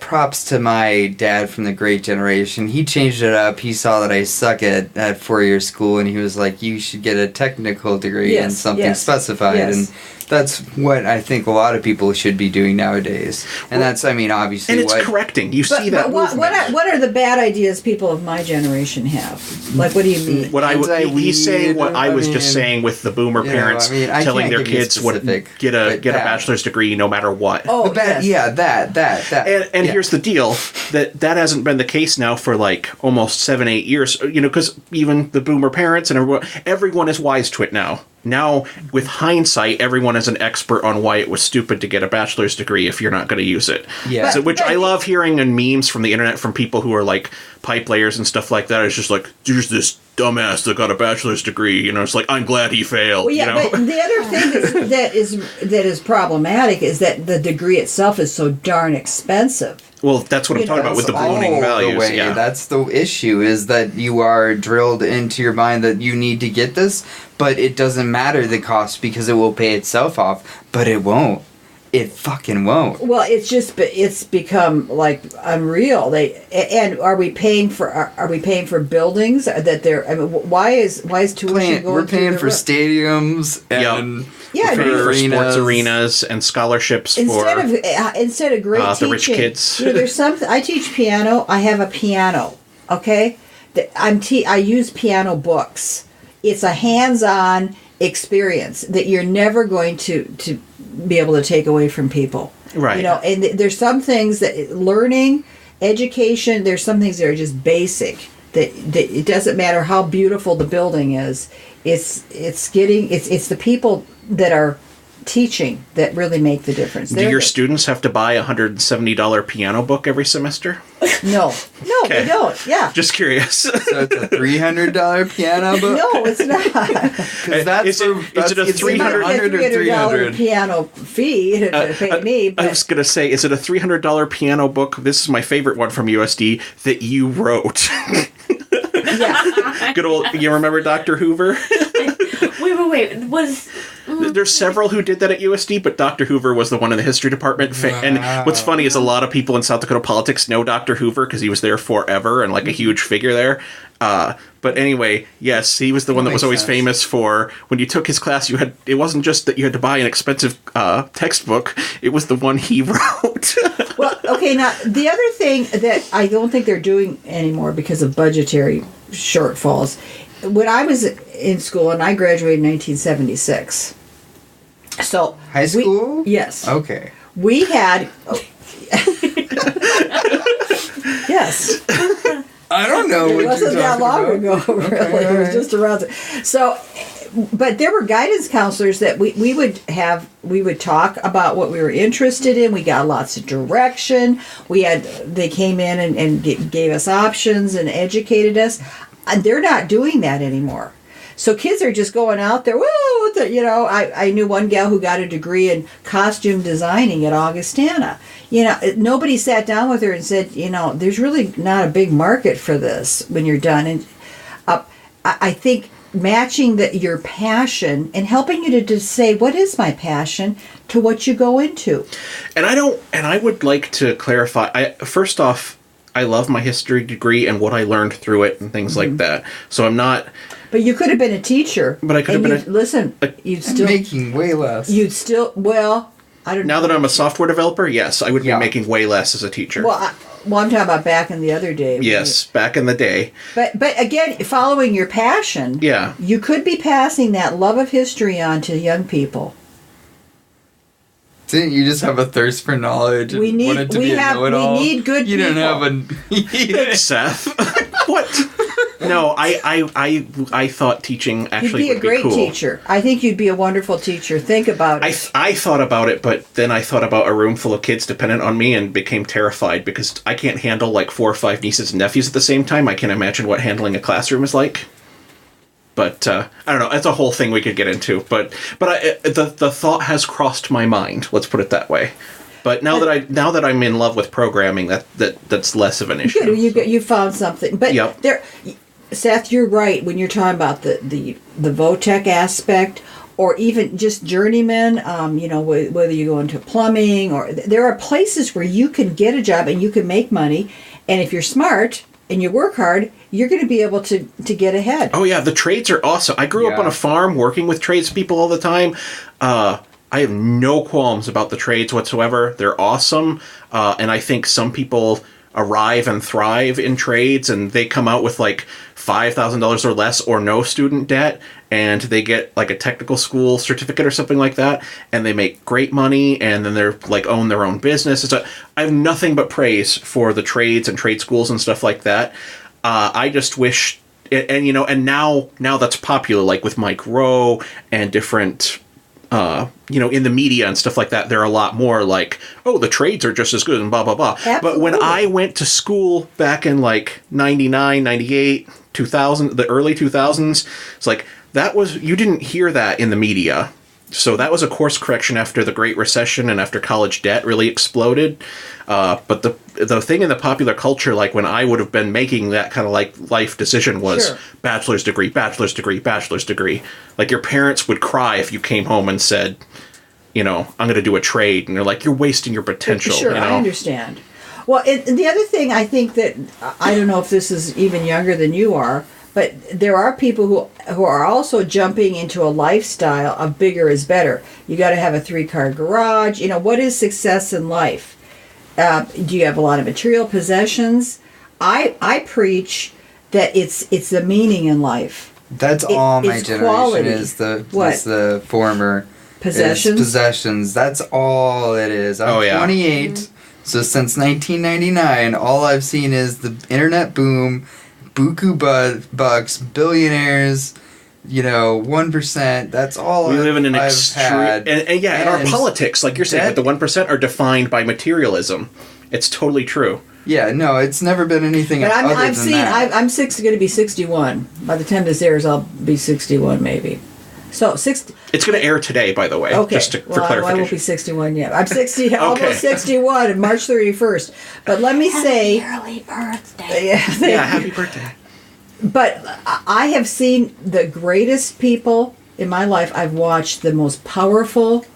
props to my dad from the Great Generation. He changed it up. He saw that I suck at 4-year school, and he was like, you should get a technical degree in something specified. Yes. And That's what I think a lot of people should be doing nowadays. And that's, I mean, obviously and it's correcting. You see that what are the bad ideas people of my generation have? Like, what do you mean? He's saying what I was just saying with the boomer parents telling their kids what get a bachelor's degree no matter what. Oh, yes. That. And here's the deal, that hasn't been the case now for like almost 7-8 years, because even the boomer parents and everyone is wise to it now. Now, with hindsight, everyone is an expert on why it was stupid to get a bachelor's degree if you're not going to use it. Yeah. Which I love hearing in memes from the internet from people who are like pipe layers and stuff like that. It's just like, there's this dumbass that got a bachelor's degree. It's like, I'm glad he failed. Well, yeah, but the other thing that is problematic is that the degree itself is so darn expensive. Well, that's what I'm talking about with the ballooning values. Yeah. That's the issue, is that you are drilled into your mind that you need to get this, but it doesn't matter the cost because it will pay itself off, but it won't. It fucking won't. Well, it's become like unreal. Are we paying for buildings that they're? I mean, why is tuition going? We're paying for stadiums and we're paying for sports arenas and scholarships instead of great the teaching. Rich kids. There's something. I teach piano. I have a piano. Okay, I use piano books. It's a hands-on experience that you're never going to be able to take away from people. Right. And there's some things that learning, education, there's some things that are just basic that it doesn't matter how beautiful the building is. It's the people that are teaching that really make the difference. Do your students have to buy a $170 piano book every semester? No, they don't. Yeah. Just curious. So it's a $300 piano book? No, it's not. Is it a $300 piano fee to pay me? But I was going to say, is it a $300 piano book? This is my favorite one from USD that you wrote. Yeah. Good old. You remember Dr. Hoover? Wait. There's several who did that at USD, but Dr. Hoover was the one in the history department. And what's funny is a lot of people in South Dakota politics know Dr. Hoover because he was there forever and like a huge figure there. But anyway, yes, he was the one that was always famous for when you took his class. It wasn't just that you had to buy an expensive textbook; it was the one he wrote. Well, okay. Now the other thing that I don't think they're doing anymore because of budgetary shortfalls. When I was in school, and I graduated in 1976. So high school? Yes. Okay. We had. Yes. I don't know. It wasn't that long ago, really. Okay, it was just around. So, but there were guidance counselors that we would talk about what we were interested in. We got lots of direction. They came in and gave us options and educated us. And they're not doing that anymore. So kids are just going out there. Whoa! I knew one gal who got a degree in costume designing at Augustana. Nobody sat down with her and said, there's really not a big market for this when you're done. And I think matching your passion and helping you to say, what is my passion, to what you go into. And I would like to clarify. First off, I love my history degree and what I learned through it and things like that. So I'm not. But you could have been a teacher. But I could have been listen. You'd still making way less. You'd still I don't know. Now that I'm a software developer, yes, I would be making way less as a teacher. Well, I'm talking about back in the other day. Yes, back in the day. But again, following your passion. Yeah. You could be passing that love of history on to young people. Didn't you just have a thirst for knowledge and wanted to be a know-it-all? We need good people. You didn't have Seth. What? No, I thought teaching actually would be cool. You'd be a great teacher. I think you'd be a wonderful teacher. Think about it. I thought about it, but then I thought about a room full of kids dependent on me and became terrified because I can't handle like 4 or 5 nieces and nephews at the same time. I can't imagine what handling a classroom is like. But I don't know. That's a whole thing we could get into. But the thought has crossed my mind. Let's put it that way. But now that I'm in love with programming, that's less of an issue. Good. You found something. But Seth, you're right when you're talking about the VOTEC aspect, or even just journeyman. Whether you go into plumbing, or there are places where you can get a job and you can make money, and if you're smart and you work hard, you're going to be able to get ahead. Oh yeah, the trades are awesome. I grew up on a farm working with tradespeople all the time. I have no qualms about the trades whatsoever. They're awesome. And I think some people arrive and thrive in trades, and they come out with like $5,000 or less or no student debt, and they get like a technical school certificate or something like that, and they make great money, and then they're like own their own business. I have nothing but praise for the trades and trade schools and stuff like that. I just wish, and now that's popular, like with Mike Rowe and different, in the media and stuff like that, they're a lot more like, oh, the trades are just as good and blah, blah, blah. Absolutely. But when I went to school back in like 99, 98, 2000, the early 2000s, it's like, you didn't hear that in the media. So that was a course correction after the Great Recession and after college debt really exploded. But the thing in the popular culture, like when I would have been making that kind of like life decision, was bachelor's degree, bachelor's degree, bachelor's degree. Like your parents would cry if you came home and said, I'm going to do a trade. And they're like, you're wasting your potential. Sure, I understand. Well, the other thing I think that, I don't know if this is even younger than you are, but there are people who are also jumping into a lifestyle of bigger is better. You got to have a 3-car garage. What is success in life? Do you have a lot of material possessions? I preach that it's the meaning in life. That's all my generation quality. Is the former possessions. That's all it is. I'm 28, so since 1999, all I've seen is the internet boom. Buku bucks, billionaires, 1%. That's all we live in an extreme, and our politics, like you're saying, the 1% are defined by materialism. It's totally true. Yeah, no, it's never been anything. But I'm going to be 61. By the time this airs, I'll be 61, maybe. So 60. It's going to air today, by the way. Okay. Just for clarification. I won't be 61 yet. I'm 60, almost 61 on March 31st. But let me say, happy early birthday. Yeah, happy birthday. But I have seen the greatest people in my life. I've watched the most powerful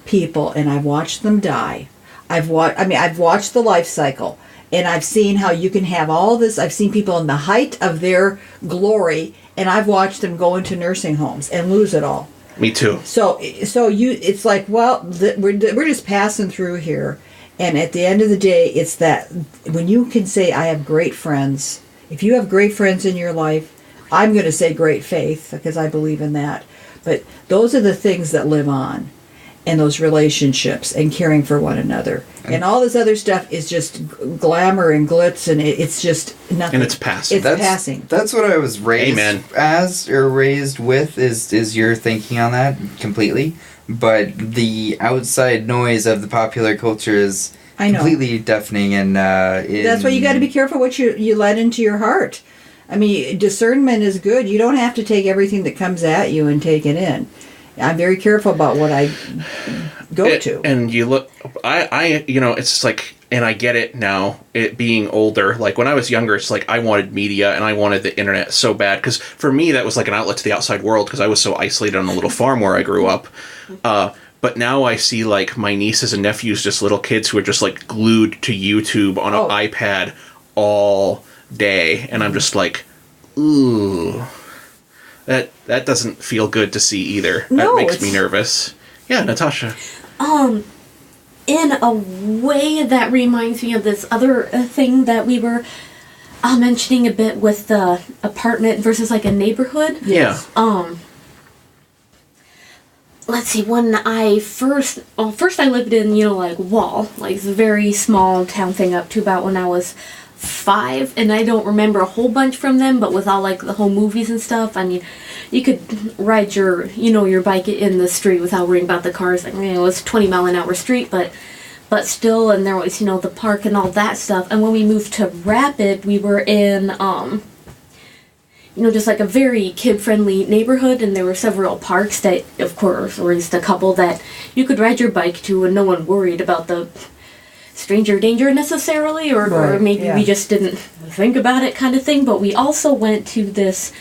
people, and I've watched them die. I've watched the life cycle, and I've seen how you can have all this. I've seen people in the height of their glory, and I've watched them go into nursing homes and lose it all. Me too. So it's like, well, we're just passing through here, and at the end of the day, it's that when you can say, I have great friends. If you have great friends in your life, I'm going to say great faith, because I believe in that. But those are the things that live on, and those relationships and caring for one another. And all this other stuff is just glamour and glitz, and it's just nothing. And it's passing. It's passing. That's what I was raised with, is your thinking on that completely. But the outside noise of the popular culture is completely deafening, and that's why you got to be careful what you let into your heart. I mean, discernment is good. You don't have to take everything that comes at you and take it in. I'm very careful about what I go to. And you look, it's like, and I get it now, it being older. Like when I was younger, it's like I wanted media and I wanted the internet so bad. Because for me, that was like an outlet to the outside world, because I was so isolated on a little farm where I grew up. But now I see like my nieces and nephews, just little kids who are just like glued to YouTube on an iPad all day. And I'm just like, ooh. That doesn't feel good to see either. No, that makes me nervous. Yeah, Natasha. In a way that reminds me of this other thing that we were mentioning a bit with the apartment versus like a neighborhood. Yeah. Let's see, when I first I lived in, like Wall, like it's a very small town thing up to about when I was 5, and I don't remember a whole bunch from them, but with all like the whole movies and stuff, I mean, you could ride your bike in the street without worrying about the cars. Like, it was a 20-mile-an-hour street, but still, and there was, the park and all that stuff. And when we moved to Rapid, we were in, just like a very kid-friendly neighborhood, and there were several parks that, of course, or at least a couple that you could ride your bike to, and no one worried about the stranger danger necessarily, or maybe we just didn't think about it kind of thing. But we also went to this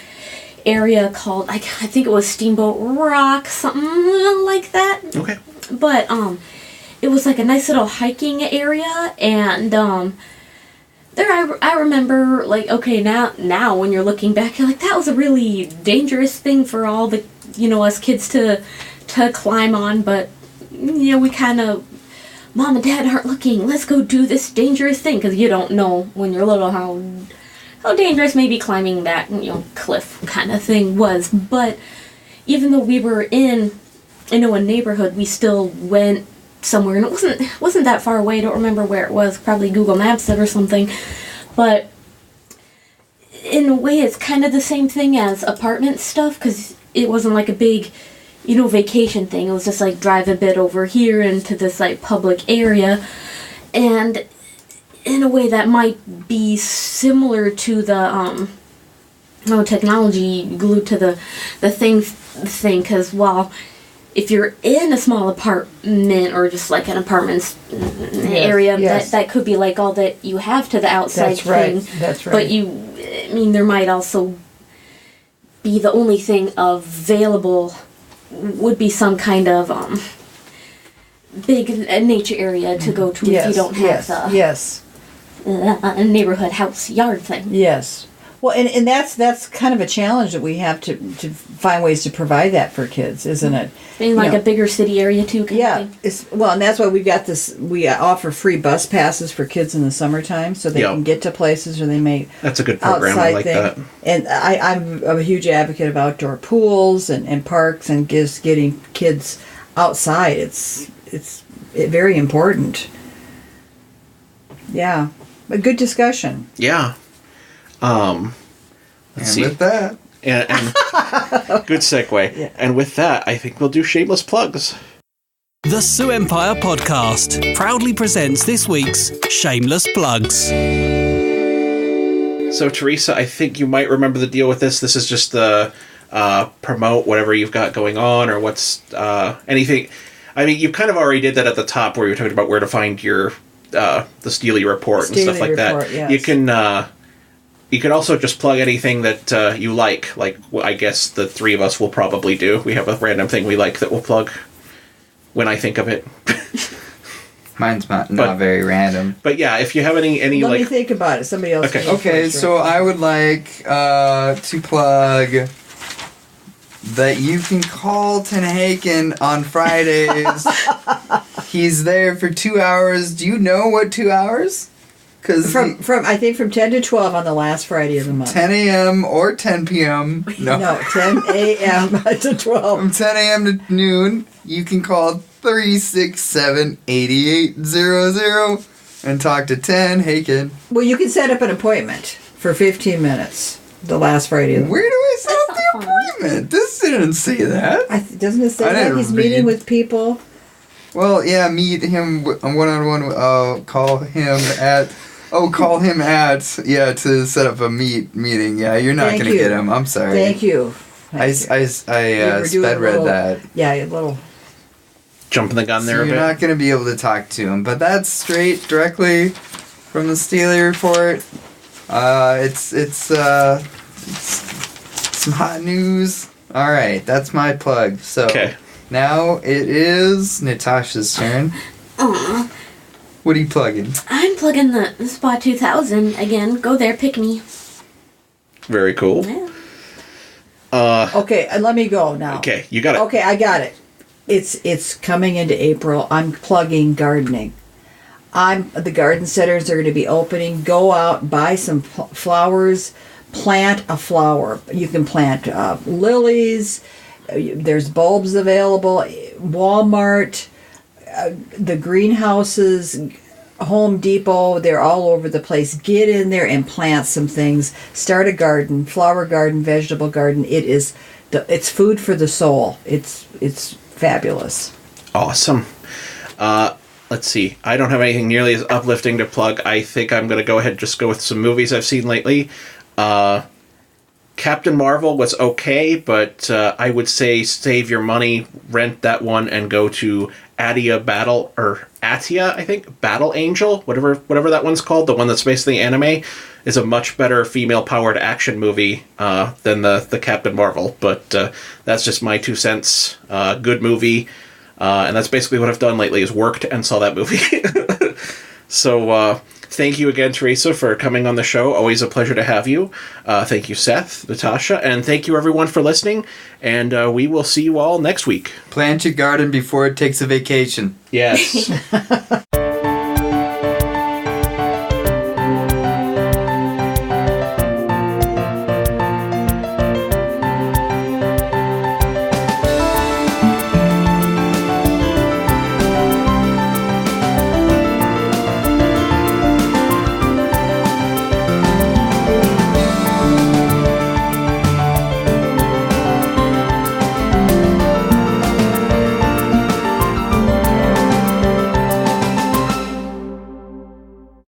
area called, I think it was Steamboat Rock, something like that. Okay. But it was like a nice little hiking area, and there I remember, like, okay, now when you're looking back, you're like, that was a really dangerous thing for all the us kids to climb on. But we kind of, Mom and Dad aren't looking, let's go do this dangerous thing, because you don't know when you're little how dangerous maybe climbing that, cliff kind of thing was. But even though we were in a neighborhood, we still went somewhere, and it wasn't that far away. I don't remember where it was, probably Google Maps it or something. But in a way, it's kind of the same thing as apartment stuff, because it wasn't like a big, vacation thing. It was just like drive a bit over here into this like public area, and in a way that might be similar to the technology glued to the thing, because while if you're in a small apartment or just like an apartment area, that could be like all that you have to the outside thing. That's right. But there might also be the only thing available would be some kind of big nature area to go to if you don't have a neighborhood house yard thing. Yes. Well, and that's kind of a challenge that we have to find ways to provide that for kids, isn't it? In a bigger city area too. And that's why we've got this. We offer free bus passes for kids in the summertime, so they can get to places where they may. That's a good program. I like that. And I'm a huge advocate of outdoor pools and parks and just getting kids outside. It's very important. Yeah, a good discussion. Yeah. Let's see. With that. And good segue. Yeah. And with that, I think we'll do shameless plugs. The Sioux Empire Podcast proudly presents this week's Shameless Plugs. So, Theresa, I think you might remember the deal with this. This is just the promote whatever you've got going on or what's anything. I mean, you kind of already did that at the top where you were talking about where to find your the Stehly report and stuff like that. Yes. You can also just plug anything that you like I guess the three of us will probably do. We have a random thing we like that we'll plug when I think of it. Mine's not very random. But yeah, if you have any Let me think about it. Somebody else. Okay, so I would like to plug that you can call Tenhaken on Fridays. He's there for 2 hours. Do you know what 2 hours? From I think from 10 to 12 on the last Friday of the month. 10 a.m. or 10 p.m. No, 10 a.m. to 12. From 10 a.m. to noon, you can call 367-8800 and talk to Tenhaken. Well, you can set up an appointment for 15 minutes the last Friday of the month. Where do I set up the appointment? This didn't say that. Doesn't it say that? He's meeting with people? Well, yeah, meet him one-on-one. Call him to set up a meeting. Yeah, you're not going to get him. I'm sorry. Thank you. I sped read that. Yeah, a little. Jumping the gun there a bit. You're not going to be able to talk to him, but that's straight directly from the Stehly report. It's some hot news. All right, that's my plug. So now it is Natasha's turn. Aww. What are you plugging? I'm plugging the Spa 2000 again. Go there, pick me. Very cool. Yeah. Okay, let me go now. Okay, you got it. Okay, I got it. It's coming into April. I'm plugging gardening. The garden centers are going to be opening. Go out, buy some flowers, plant a flower. You can plant lilies. There's bulbs available. Walmart, the greenhouses, Home Depot, they're all over the place. Get in there and plant some things. Start a garden, flower garden, vegetable garden. It's food for the soul. It's fabulous. Awesome. Let's see. I don't have anything nearly as uplifting to plug. I think I'm going to go ahead and just go with some movies I've seen lately. Captain Marvel was okay, but I would say save your money, rent that one, and go to Atia, I think, Battle Angel, whatever that one's called, the one that's based on the anime, is a much better female-powered action movie than the Captain Marvel. But that's just my 2 cents. Good movie, and that's basically what I've done lately, is worked and saw that movie. So Thank you again, Theresa, for coming on the show. Always a pleasure to have you. Thank you, Seth, Natasha, and thank you everyone for listening. And we will see you all next week. Plant your garden before it takes a vacation. Yes.